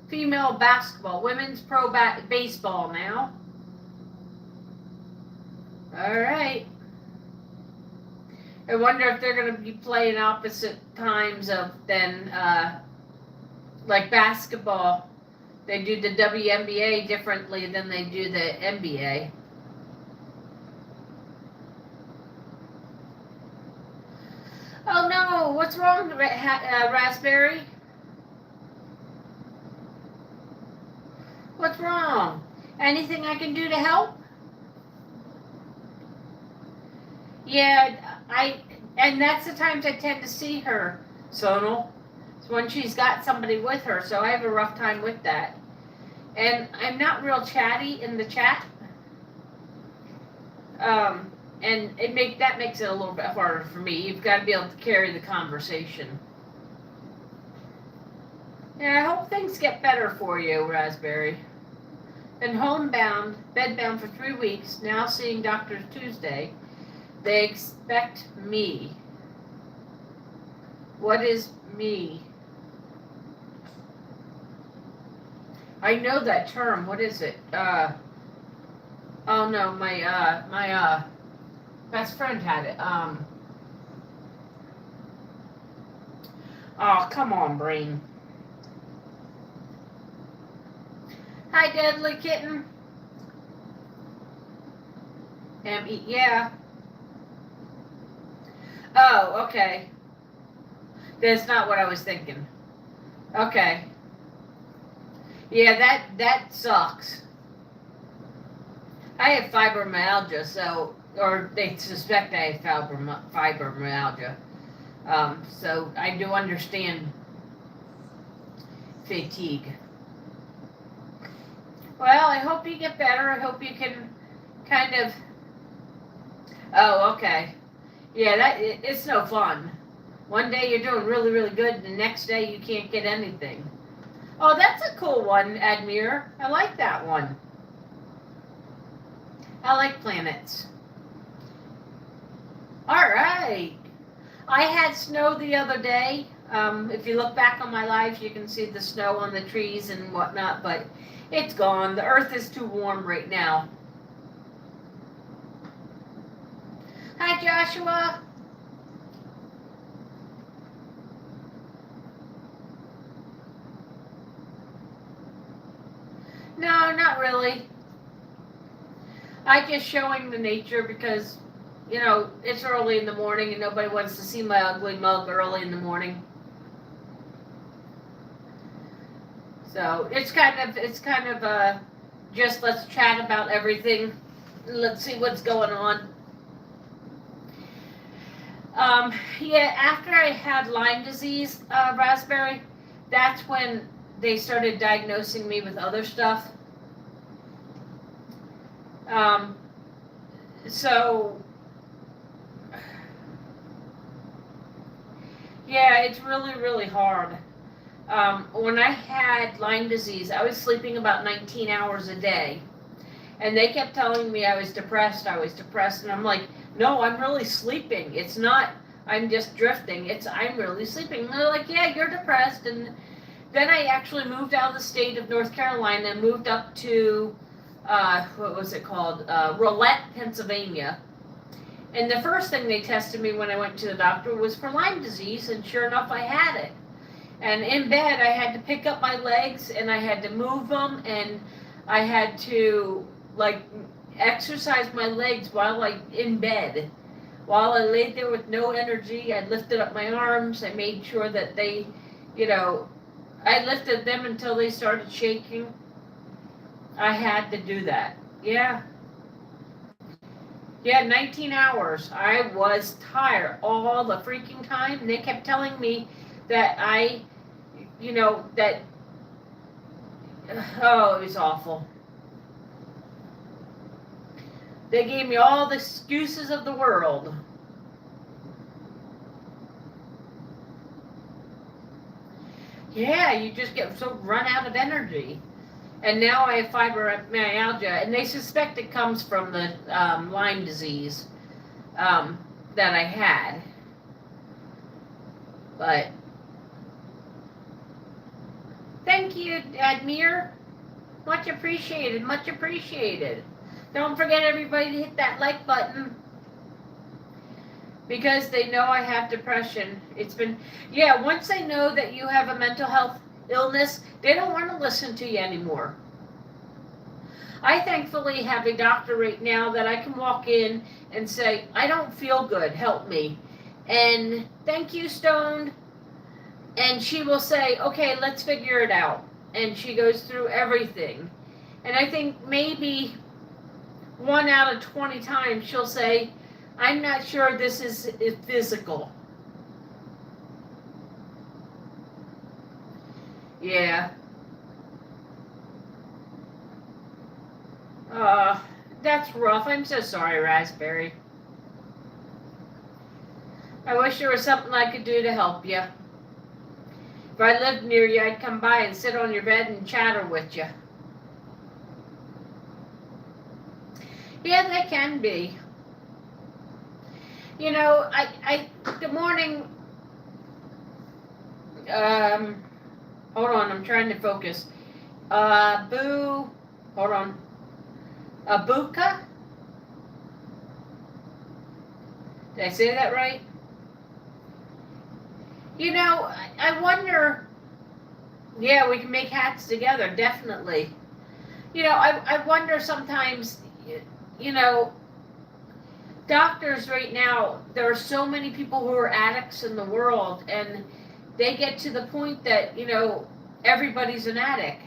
female basketball, women's pro baseball now. All right. I wonder if they're going to be playing opposite times of then, like basketball. They do the WNBA differently than they do the NBA. Oh no, what's wrong, Raspberry? What's wrong? Anything I can do to help? Yeah, and that's the times I tend to see her, Sonal. It's when she's got somebody with her, so I have a rough time with that. And I'm not real chatty in the chat. And that makes it a little bit harder for me. You've got to be able to carry the conversation. Yeah, I hope things get better for you, Raspberry. Been homebound, bedbound for 3 weeks, now seeing doctors Tuesday. They expect me. What is me? I know that term. What is it? Oh no, my best friend had it. Oh, come on, brain. Hi, Deadly Kitten. Yeah. Oh, okay. That's not what I was thinking. Okay. Yeah, that sucks. I have fibromyalgia, or they suspect I have fibromyalgia. So I do understand fatigue. Well, I hope you get better. I hope you can kind of... Oh, okay. Yeah, it's no fun. One day you're doing really, really good, and the next day you can't get anything. Oh, that's a cool one, Admir. I like that one. I like planets. All right. I had snow the other day. If you look back on my lives, you can see the snow on the trees and whatnot, but it's gone. The earth is too warm right now. Hi, Joshua. No, not really. I just showing the nature because, you know, it's early in the morning and nobody wants to see my ugly mug early in the morning. So it's kind of just let's chat about everything. Let's see what's going on. Yeah, after I had Lyme disease, Raspberry, that's when they started diagnosing me with other stuff. So, yeah, it's really, really hard. When I had Lyme disease, I was sleeping about 19 hours a day. And they kept telling me I was depressed, and I'm like, no, I'm really sleeping. It's not, I'm just drifting. I'm really sleeping. And they're like, yeah, you're depressed. And then I actually moved out of the state of North Carolina and moved up to, what was it called? Roulette, Pennsylvania. And the first thing they tested me when I went to the doctor was for Lyme disease, and sure enough, I had it. And in bed, I had to pick up my legs and I had to move them, and I had to like exercise my legs while in bed. While I laid there with no energy, I lifted up my arms. I made sure that they, I lifted them until they started shaking. I had to do that. Yeah. Yeah, 19 hours. I was tired all the freaking time. And they kept telling me that that, oh, it was awful. They gave me all the excuses of the world. Yeah, you just get so run out of energy. And now I have fibromyalgia, and they suspect it comes from the Lyme disease that I had. But thank you, Admir. Much appreciated, much appreciated. Don't forget, everybody, to hit that like button. Because they know I have depression. It's been, once they know that you have a mental health illness, they don't want to listen to you anymore. I thankfully have a doctor right now that I can walk in and say, I don't feel good, help me. And thank you, Stoned. And she will say, okay, let's figure it out. And she goes through everything. And I think maybe 1 out of 20 times she'll say, I'm not sure this is physical. Yeah. That's rough. I'm so sorry, Raspberry. I wish there was something I could do to help you. If I lived near you, I'd come by and sit on your bed and chatter with you. Yeah, they can be. Good morning. Hold on, I'm trying to focus. Hold on. Abuka? Did I say that right? I wonder, yeah, we can make hats together, definitely. I wonder sometimes, doctors right now, there are so many people who are addicts in the world, and they get to the point that, everybody's an addict.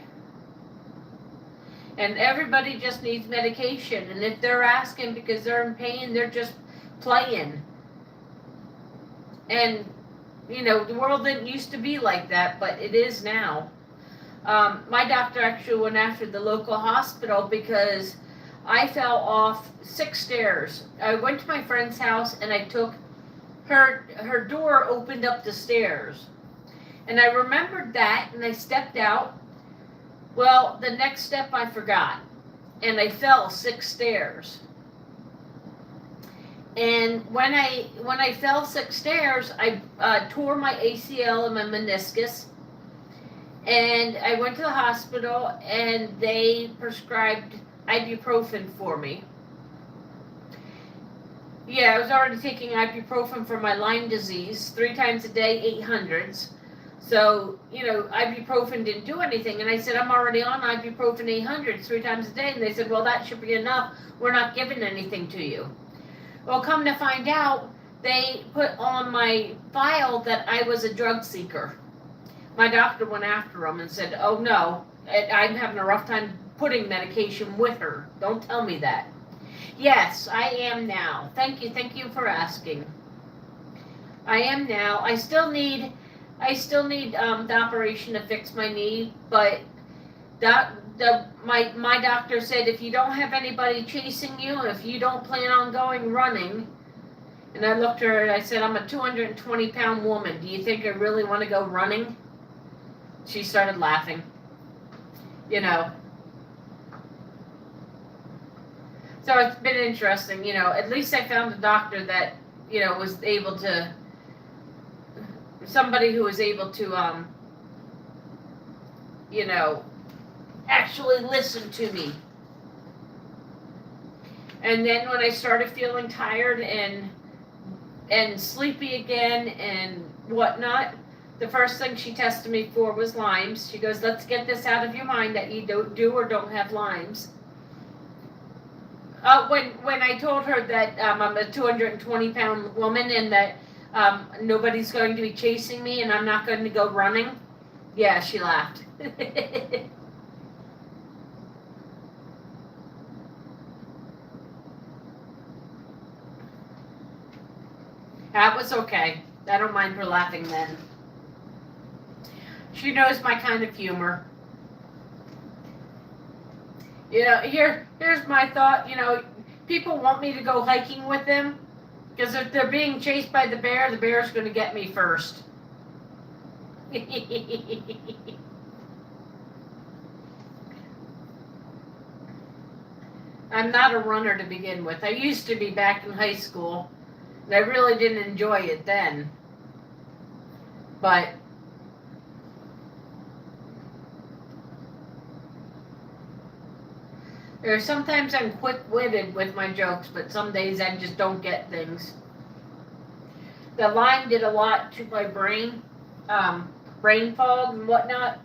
And everybody just needs medication. And if they're asking because they're in pain, they're just playing. And, the world didn't used to be like that, but it is now. My doctor actually went after the local hospital because I fell off 6 stairs. I went to my friend's house and I took her door opened up the stairs. And I remembered that and I stepped out. Well, the next step I forgot. And I fell 6 stairs. And when I fell 6 stairs, I tore my ACL and my meniscus. And I went to the hospital and they prescribed ibuprofen for me. Yeah, I was already taking ibuprofen for my Lyme disease 3 times a day, 800s. So, ibuprofen didn't do anything. And I said, I'm already on ibuprofen 800s 3 times a day. And they said, well, that should be enough. We're not giving anything to you. Well, come to find out, they put on my file that I was a drug seeker. My doctor went after them and said, oh, no, I'm having a rough time putting medication with her. Don't tell me that. Yes, I am now. Thank you for asking. I am now. I still need the operation to fix my knee, but my doctor said if you don't have anybody chasing you, if you don't plan on going running, and I looked at her and I said, I'm a 220-pound woman. Do you think I really want to go running? She started laughing. So it's been interesting, at least I found a doctor that, was able to, somebody who was able to, actually listen to me. And then when I started feeling tired and sleepy again and whatnot, the first thing she tested me for was Lyme's. She goes, let's get this out of your mind that you don't do or don't have Lyme's. When I told her that I'm a 220-pound woman and that nobody's going to be chasing me and I'm not going to go running, yeah, she laughed. That was okay. I don't mind her laughing then. She knows my kind of humor. You know, here's my thought. You know, people want me to go hiking with them because if they're being chased by the bear's going to get me first. I'm not a runner to begin with. I used to be back in high school, and I really didn't enjoy it then. But sometimes I'm quick-witted with my jokes, but some days I just don't get things. The Lyme did a lot to my brain, brain fog and whatnot.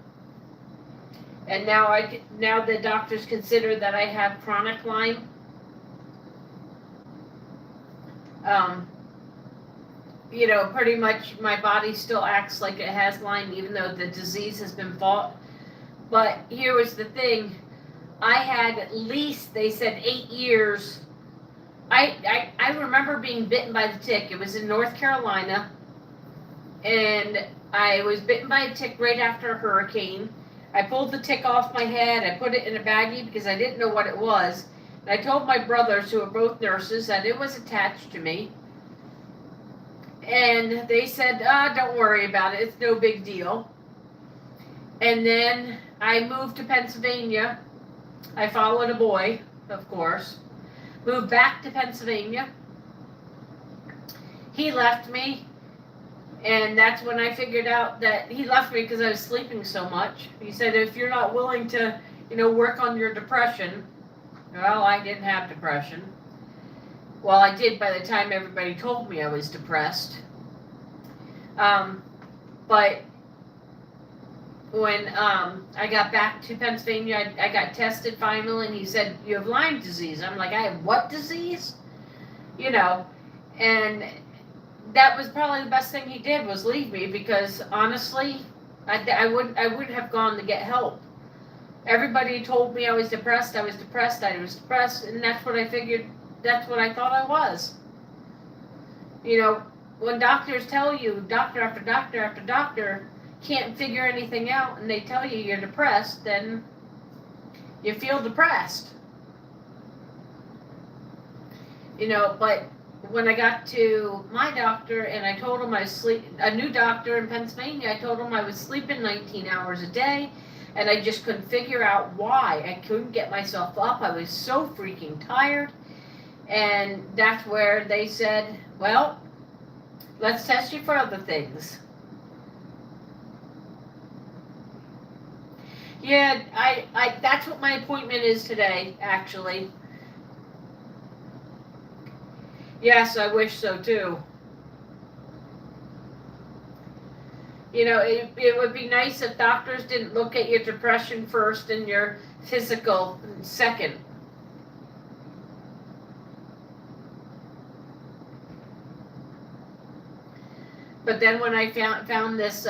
And now the doctors consider that I have chronic Lyme. You know, pretty much my body still acts like it has Lyme, even though the disease has been fought. But here was the thing. I had at least, they said, 8 years. I remember being bitten by the tick. It was in North Carolina. And I was bitten by a tick right after a hurricane. I pulled the tick off my head. I put it in a baggie because I didn't know what it was. And I told my brothers, who are both nurses, that it was attached to me. And they said, don't worry about it. It's no big deal. And then I moved to Pennsylvania. I followed a boy, of course. Moved back to Pennsylvania. He left me. And that's when I figured out that he left me because I was sleeping so much. He said, if you're not willing to, work on your depression. Well, I didn't have depression. Well, I did by the time everybody told me I was depressed. But when I got back to Pennsylvania, I got tested finally, and he said, you have Lyme disease. I'm like, I have what disease? And that was probably the best thing he did was leave me, because honestly, I wouldn't have gone to get help. Everybody told me I was depressed, and that's what I figured, that's what I thought I was. When doctors tell you, doctor after doctor after doctor can't figure anything out, and they tell you you're depressed, then you feel depressed. But when I got to my doctor and I told him a new doctor in Pennsylvania, I told him I was sleeping 19 hours a day, and I just couldn't figure out why. I couldn't get myself up. I was so freaking tired. And that's where they said, well, let's test you for other things. Yeah, I that's what my appointment is today, actually. Yes, I wish so too. It would be nice if doctors didn't look at your depression first and your physical second. But then when I found this,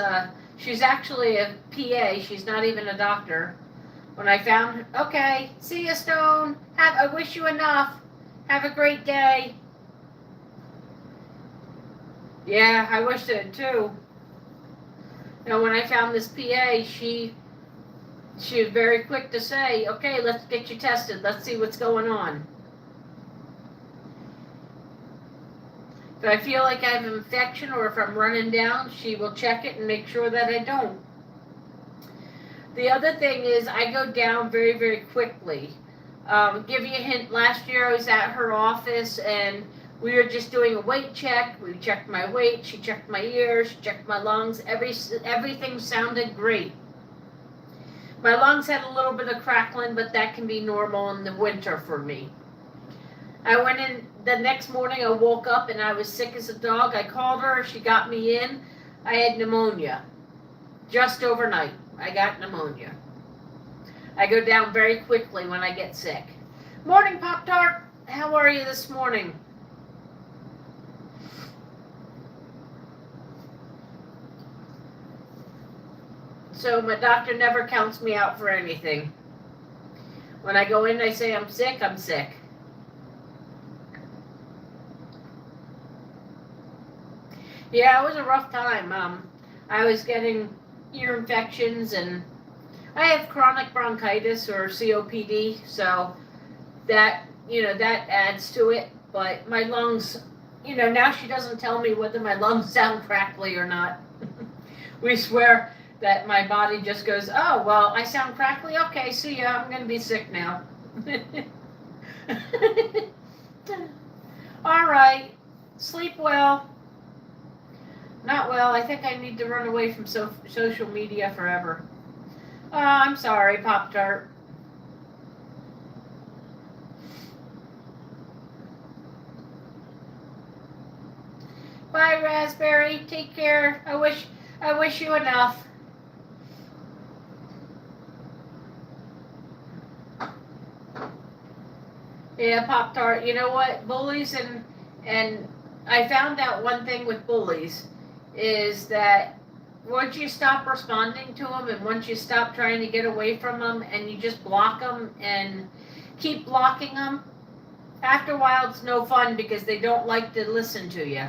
she's actually a PA. She's not even a doctor. When I found her, okay, see you, Stone. I wish you enough. Have a great day. Yeah, I wish it too. When I found this PA, she was very quick to say, okay, let's get you tested. Let's see what's going on. If I feel like I have an infection or if I'm running down, she will check it and make sure that I don't. The other thing is I go down very, very quickly. Give you a hint, last year I was at her office and we were just doing a weight check. We checked my weight, she checked my ears, she checked my lungs. Everything sounded great. My lungs had a little bit of crackling, but that can be normal in the winter for me. I went in the next morning, I woke up and I was sick as a dog. I called her, she got me in. I had pneumonia. just overnight. I got pneumonia. I go down very quickly when I get sick. Morning, Pop-Tart. How are you this morning? So my doctor never counts me out for anything. When I go in, I say I'm sick, I'm sick. Yeah, it was a rough time. I was getting ear infections, and I have chronic bronchitis or COPD, so that, that adds to it. But my lungs, now she doesn't tell me whether my lungs sound crackly or not. We swear that my body just goes, oh, well, I sound crackly? Okay, see ya, I'm going to be sick now. All right, sleep well. Not well. I think I need to run away from social media forever. Oh, I'm sorry, Pop-Tart. Bye, Raspberry. Take care. I wish you enough. Yeah, Pop-Tart. You know what? Bullies and I found out one thing with bullies is that once you stop responding to them and once you stop trying to get away from them and you just block them and keep blocking them, after a while it's no fun because they don't like to listen to you.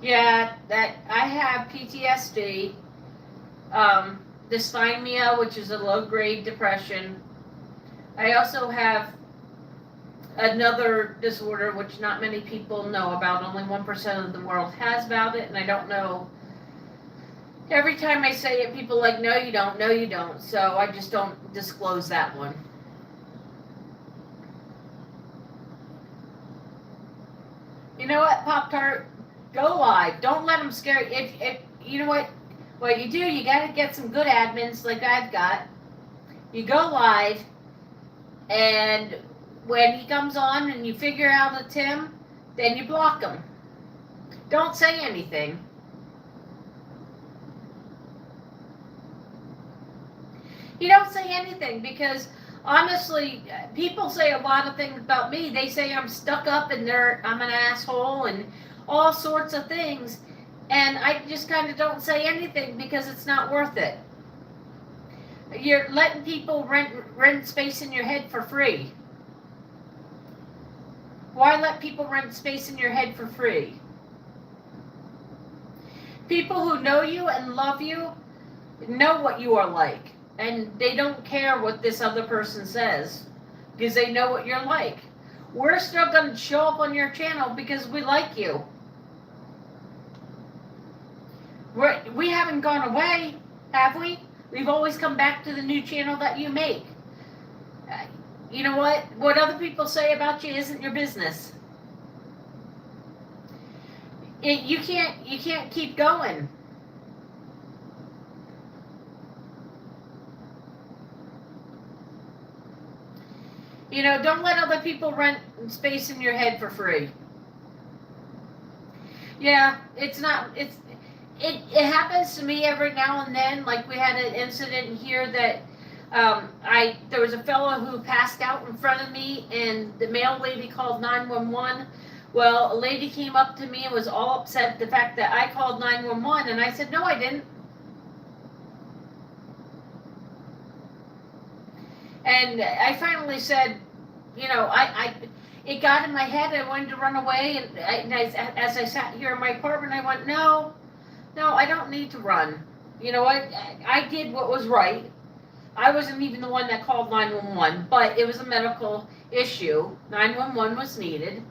Yeah, that I have PTSD, dysthymia, which is a low-grade depression. I also have another disorder which not many people know about. Only 1% of the world has about it, and I don't know. Every time I say it, people are like, no, you don't, no, you don't. So I just don't disclose that one. You know what, Pop-Tart? Go live. Don't let them scare you. If you know what you do, you got to get some good admins like I've got. You go live, and when he comes on and you figure out it's him, then you block him. Don't say anything. You don't say anything because honestly, people say a lot of things about me. They say I'm stuck up and I'm an asshole and all sorts of things. And I just kind of don't say anything because it's not worth it. You're letting people rent space in your head for free. Why let people rent space in your head for free? People who know you and love you know what you are like. And they don't care what this other person says because they know what you're like. We're still going to show up on your channel because we like you. We haven't gone away, have we? We've always come back to the new channel that you make. You know what? What other people say about you isn't your business. You can't keep going. Don't let other people rent space in your head for free. Yeah, it happens to me every now and then. Like we had an incident here that there was a fellow who passed out in front of me, and the mail lady called 911. Well, a lady came up to me and was all upset at the fact that I called 911, and I said, no, I didn't. And I finally said, it got in my head. I wanted to run away, and as I sat here in my apartment, I went, no, I don't need to run. I did what was right. I wasn't even the one that called 911, but it was a medical issue. 911 was needed.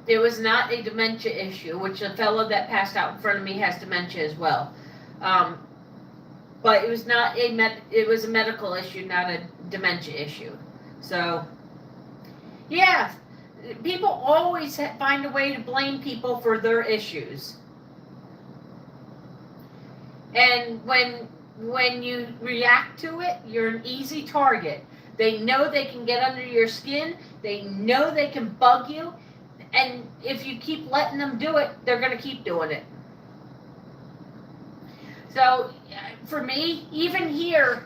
It was not a dementia issue, which the fellow that passed out in front of me has dementia as well. But it was not it was a medical issue, not a dementia issue. So, yeah, people always find a way to blame people for their issues. And when you react to it, you're an easy target. They know they can get under your skin. They know they can bug you. And if you keep letting them do it, they're going to keep doing it. So for me, even here,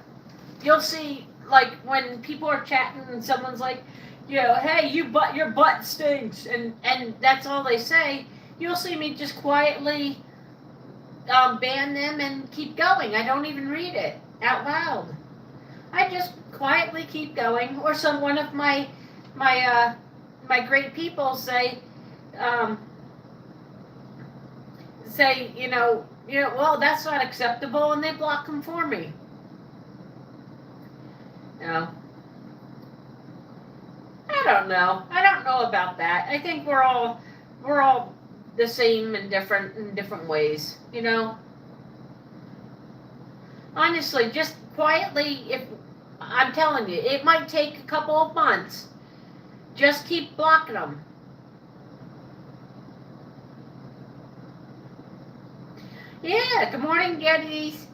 you'll see, like, when people are chatting and someone's like, hey, your butt stinks, and that's all they say, you'll see me just quietly ban them and keep going. I don't even read it out loud. I just quietly keep going. Or one of my great people say, well, that's not acceptable, and they block them for me. I don't know. I don't know about that. I think we're all the same in different ways. Honestly, just quietly. If I'm telling you, it might take a couple of months. Just keep blocking them. Yeah. Good morning, Geddies.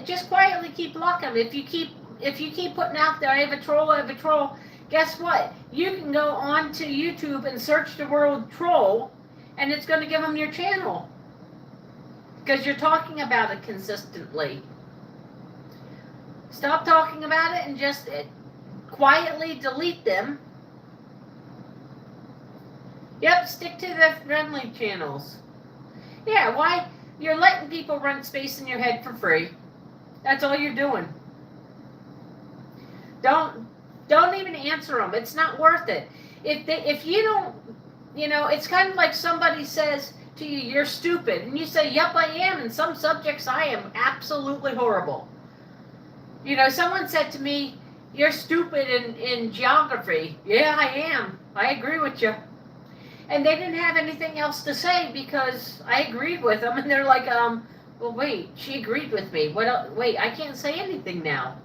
Just quietly keep blocking them. If you keep putting out there, I have a troll, guess what? You can go on to YouTube and search the word troll, and it's going to give them your channel. Because you're talking about it consistently. Stop talking about it and just quietly delete them. Yep, stick to the friendly channels. Yeah, why? You're letting people run space in your head for free. That's all you're doing. Don't even answer them. It's not worth it. If you don't, it's kind of like somebody says to you, you're stupid. And you say, yep, I am. In some subjects, I am absolutely horrible. Someone said to me, you're stupid in geography. Yeah, I am. I agree with you. And they didn't have anything else to say because I agreed with them. And they're like, well, wait, she agreed with me. What else? Wait, I can't say anything now.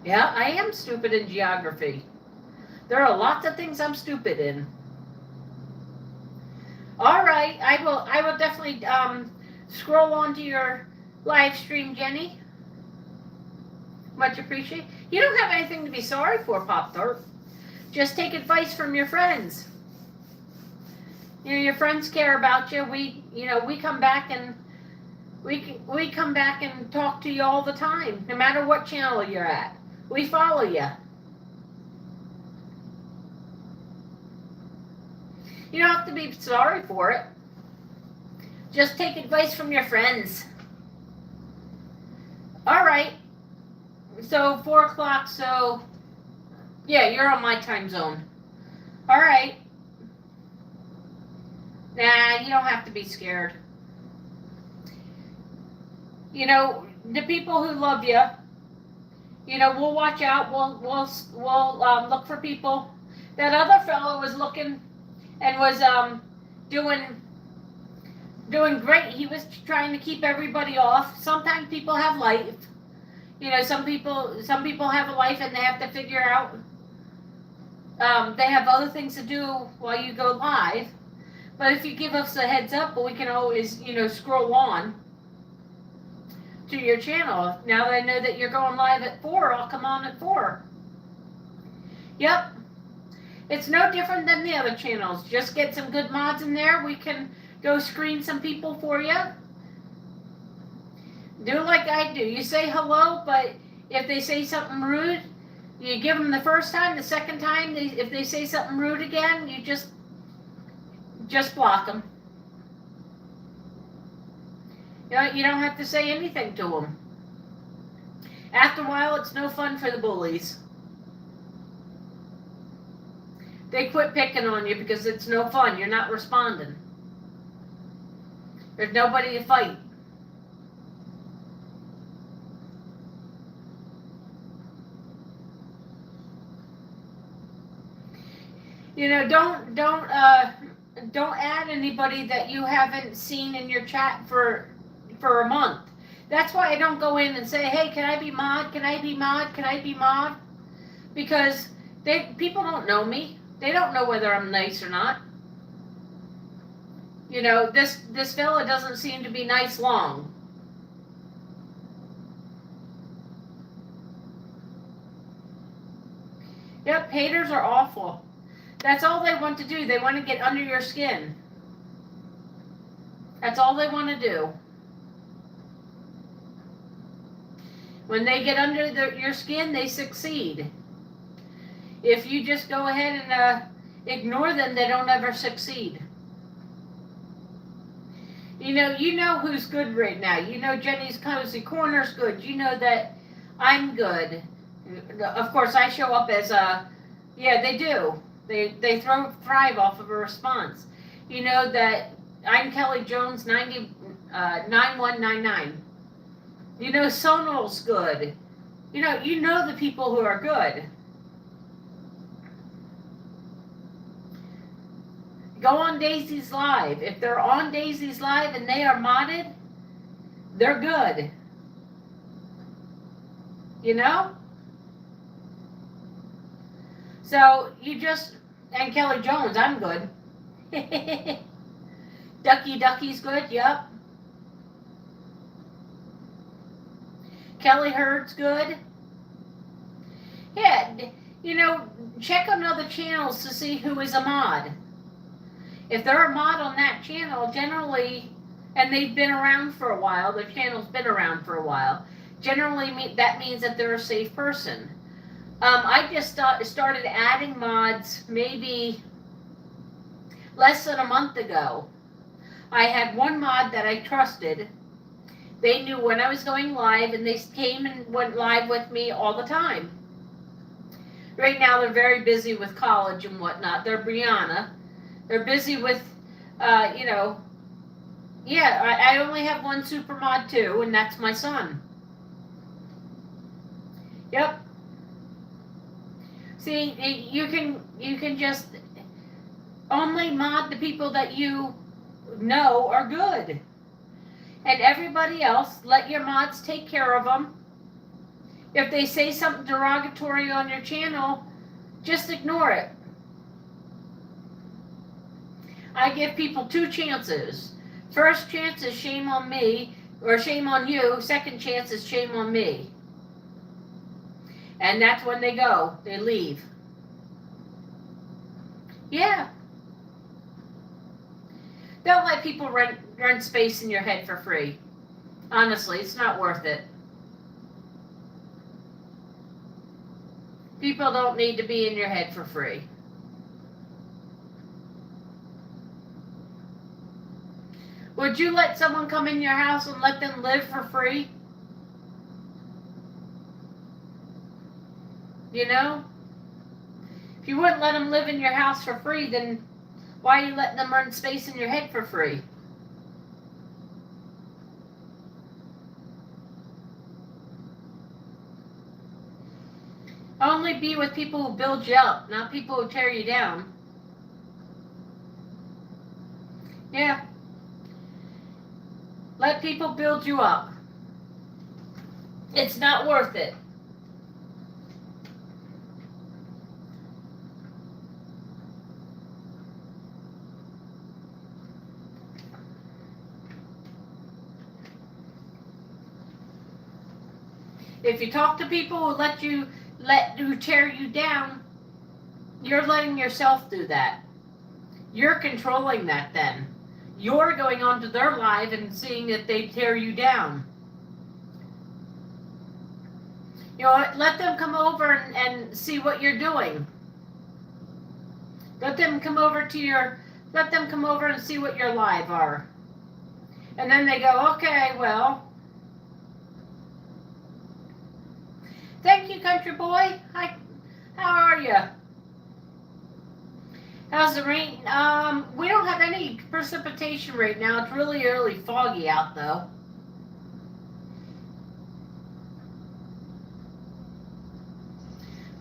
Yeah, I am stupid in geography. There are lots of things I'm stupid in. All right, I will definitely scroll onto your live stream, Jenny. Much appreciated. You don't have anything to be sorry for, Pop-Tart. Just take advice from your friends. Your friends care about you. We come back and we come back and talk to you all the time, no matter what channel you're at. We follow you. You don't have to be sorry for it. Just take advice from your friends. All right. So 4 o'clock. So yeah, you're on my time zone. All right. Nah, you don't have to be scared. The people who love you, we'll watch out. We'll look for people. That other fellow was looking and was doing great. He was trying to keep everybody off. Sometimes people have life. Some people have a life and they have to figure out. They have other things to do while you go live. But if you give us a heads up, we can always, scroll on to your channel. Now that I know that you're going live at 4, I'll come on at 4. Yep. It's no different than the other channels. Just get some good mods in there. We can go screen some people for you. Do like I do. You say hello, but if they say something rude, you give them the first time. The second time, if they say something rude again, you just block them. You don't have to say anything to them. After a while, it's no fun for the bullies. They quit picking on you because it's no fun. You're not responding. There's nobody to fight. Don't add anybody that you haven't seen in your chat for a month. That's why I don't go in and say, hey, can I be mod? Can I be mod? Can I be mod? Because people don't know me. They don't know whether I'm nice or not. This fella doesn't seem to be nice long. Yep, haters are awful. That's all they want to do. They want to get under your skin. That's all they want to do. When they get under your skin, they succeed. If you just go ahead and ignore them, they don't ever succeed. You know who's good right now. You know Jenny's Cozy Corner's good. You know that I'm good. Of course, I show up as yeah, they do. They thrive off of a response. You know that I'm Kelly Jones 9199. You know Sonal's good. You know the people who are good. Go on Daisy's Live. If they're on Daisy's Live and they are modded, they're good. You know? So and Kelly Jones, I'm good. Ducky's good, yep. Kelly Hurd's good. Yeah, check on other channels to see who is a mod. If they're a mod on that channel, generally, and they've been around for a while, their channel's been around for a while, generally that means that they're a safe person. I just started adding mods maybe less than a month ago. I had one mod that I trusted. They knew when I was going live, and they came and went live with me all the time. Right now, they're very busy with college and whatnot. They're Brianna. They're busy with, yeah, I only have one super mod too, and that's my son. Yep. See, you can just only mod the people that you know are good. And everybody else, let your mods take care of them. If they say something derogatory on your channel, just ignore it. I give people 2 chances. First chance is shame on me, or shame on you. Second chance is shame on me. And that's when they go. They leave. Yeah. Don't let people run space in your head for free. Honestly, it's not worth it. People don't need to be in your head for free. Would you let someone come in your house and let them live for free? You know? If you wouldn't let them live in your house for free, then why are you letting them run space in your head for free? Only be with people who build you up, not people who tear you down. Yeah. Let people build you up. It's not worth it. If you talk to people who tear you down, you're letting yourself do that. You're controlling that then. You're going onto their live and seeing that they tear you down. You know what? Let them come over and see what you're doing. Let them come over and see what your live are. And then they go, okay, well. Thank you, country boy. Hi, how are you? How's the rain? We don't have any precipitation right now. It's really foggy out, though.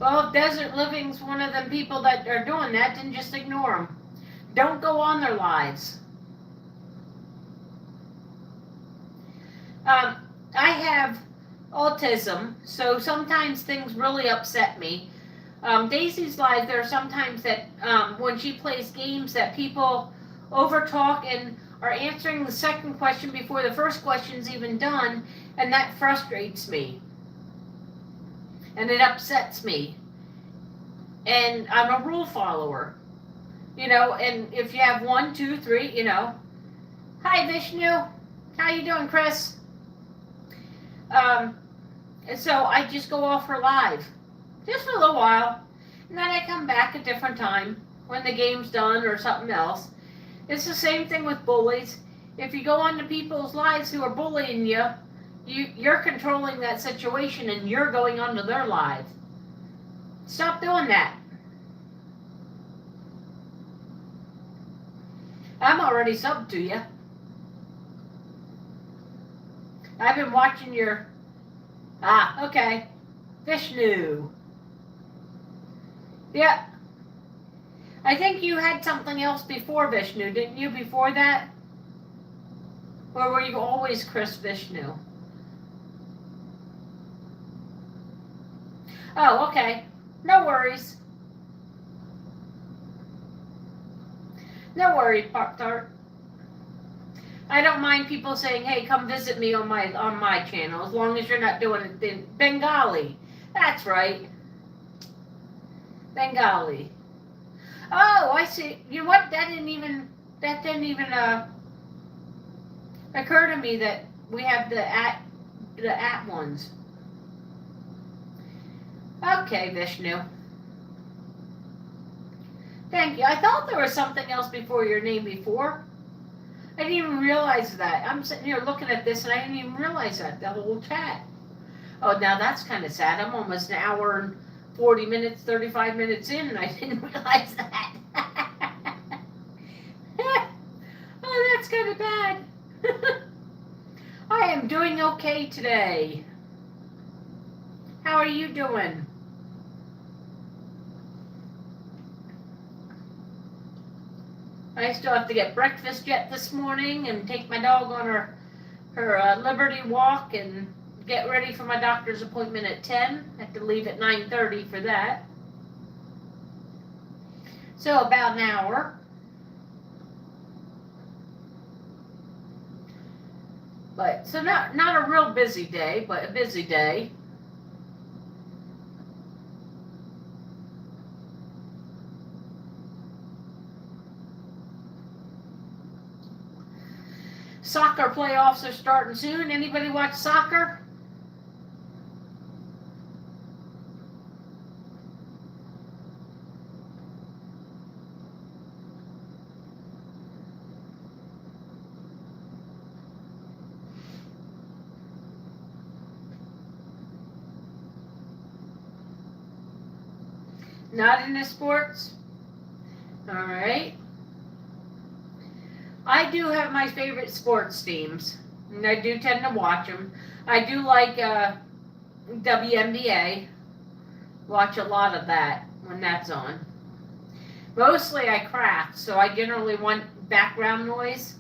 Well, if Desert Living's one of them people that are doing that, then just ignore them. Don't go on their lives. I have autism, so sometimes things really upset me. Daisy's live, there are sometimes that when she plays games that people overtalk and are answering the second question before the first question's even done, and that frustrates me. And it upsets me. and I'm a rule follower. And if you have 1, 2, 3, hi Vishnu, how you doing, Chris? And so I just go off her live, just for a little while, and then I come back a different time when the game's done or something else. It's the same thing with bullies. If you go on to people's lives who are bullying you, you're controlling that situation and you're going onto their live. Stop doing that. I'm already subbed to you. I've been watching your... okay. Vishnu. Yeah. I think you had something else before Vishnu, didn't you, before that? Or were you always Chris Vishnu? Oh, okay. No worries. No worries, Pop-Tart. I don't mind people saying, hey, come visit me on my channel, as long as you're not doing it in Bengali. That's right. Bengali. Oh, I see. You know what? That didn't even occur to me that we have the at ones. Okay, Vishnu. Thank you. I thought there was something else before your name before. I didn't even realize that. I'm sitting here looking at this and I didn't even realize that, the whole chat. Oh, now that's kind of sad. I'm almost an hour and 40 minutes, 35 minutes in and I didn't realize that. Oh, that's kind of bad. I am doing okay today. How are you doing? I still have to get breakfast yet this morning and take my dog on her Liberty walk and get ready for my doctor's appointment at 10. I have to leave at 9:30 for that. So about an hour. But so not a real busy day, but a busy day. Soccer playoffs are starting soon. Anybody watch soccer? Not into sports? All right. I do have my favorite sports teams, and I do tend to watch them. I do like WNBA. Watch a lot of that when that's on. Mostly I craft, so I generally want background noise.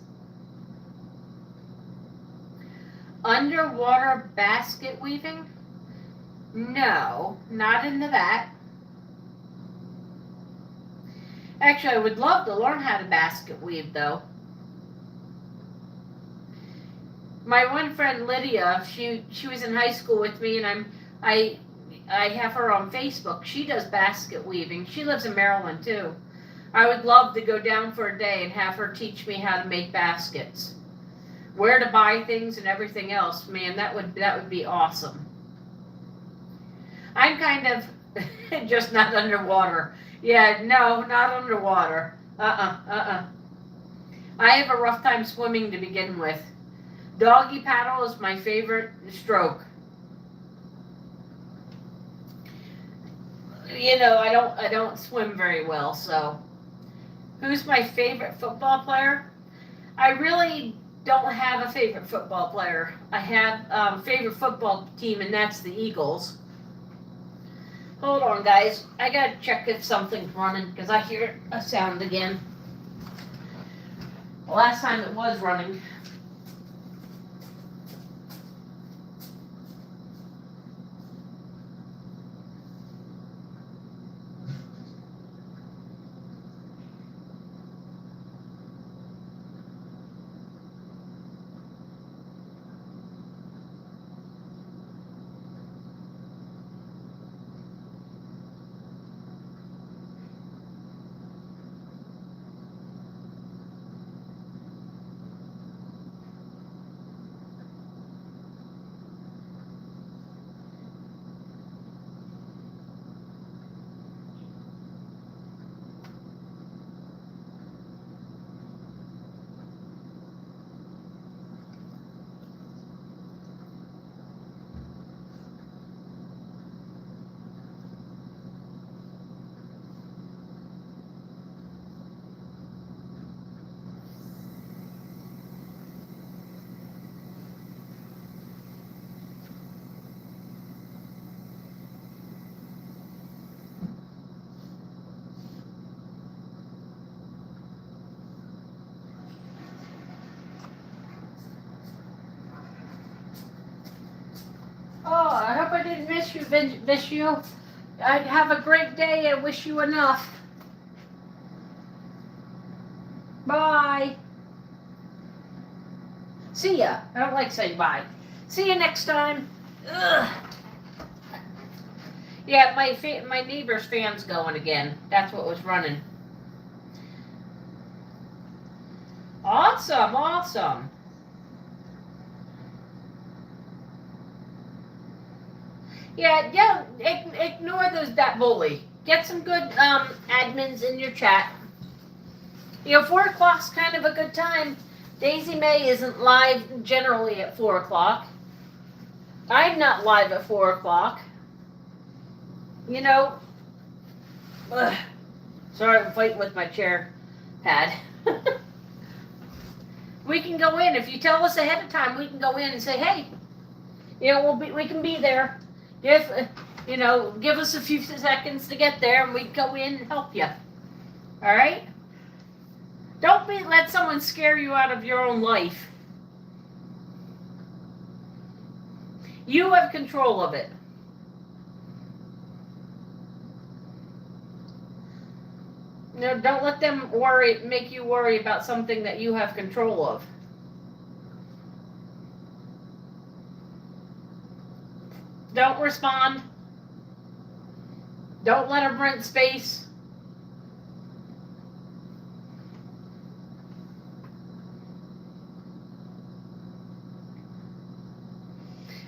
Underwater basket weaving? No, not into that. Actually, I would love to learn how to basket weave, though. My one friend Lydia, she was in high school with me, and I have her on Facebook. She does basket weaving. She lives in Maryland too. I would love to go down for a day and have her teach me how to make baskets, where to buy things, and everything else. Man, that would be awesome. I'm kind of just not underwater. Yeah, no, not underwater. I have a rough time swimming to begin with. Doggy paddle is my favorite stroke. I don't swim very well, so. Who's my favorite football player? I really don't have a favorite football player. I have a favorite football team, and that's the Eagles. Hold on, guys. I gotta check if something's running, because I hear a sound again. The last time it was running. hope I didn't miss you. I have a great day. I wish you enough. Bye. See ya. I don't like saying bye. See you next time. Ugh. Yeah, my neighbor's fan's going again. That's what was running. Awesome, awesome. Yeah, ignore that bully. Get some good admins in your chat. 4 o'clock's kind of a good time. Daisy May isn't live generally at 4 o'clock. I'm not live at 4 o'clock. Ugh. Sorry, I'm fighting with my chair pad. We can go in. If you tell us ahead of time, we can go in and say, hey, we can be there. Give us a few seconds to get there, and we can go in and help you. All right? Don't let someone scare you out of your own life. You have control of it. Don't let them make you worry about something that you have control of. Don't respond. Don't let them rent space.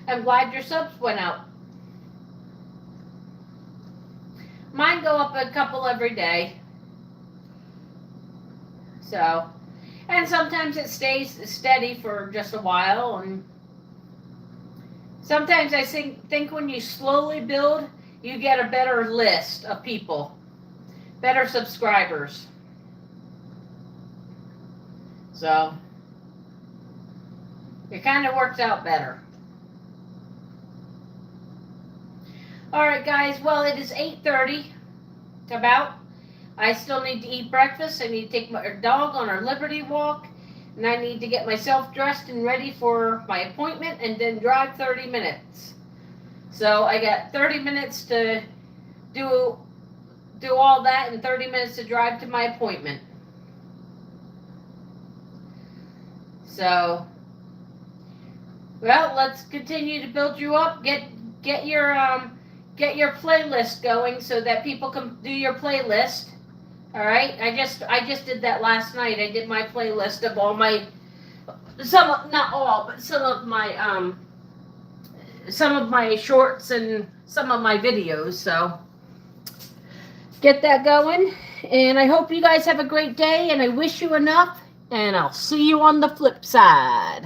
I'm glad your subs went out. Mine go up a couple every day. So, and sometimes it stays steady for just a while, and sometimes I think when you slowly build, you get a better list of people, better subscribers. So, it kind of works out better. All right, guys. Well, it is 8:30. About. I still need to eat breakfast. I need to take my dog on our Liberty walk, and I need to get myself dressed and ready for my appointment, and then drive 30 minutes. So I got 30 minutes to do all that, and 30 minutes to drive to my appointment. So, well, let's continue to build you up. Get your playlist going so that people can do your playlist. All right, I just did that last night. I did my playlist of all my not all, but some of my shorts and some of my videos. So get that going, and I hope you guys have a great day, and I wish you enough, and I'll see you on the flip side.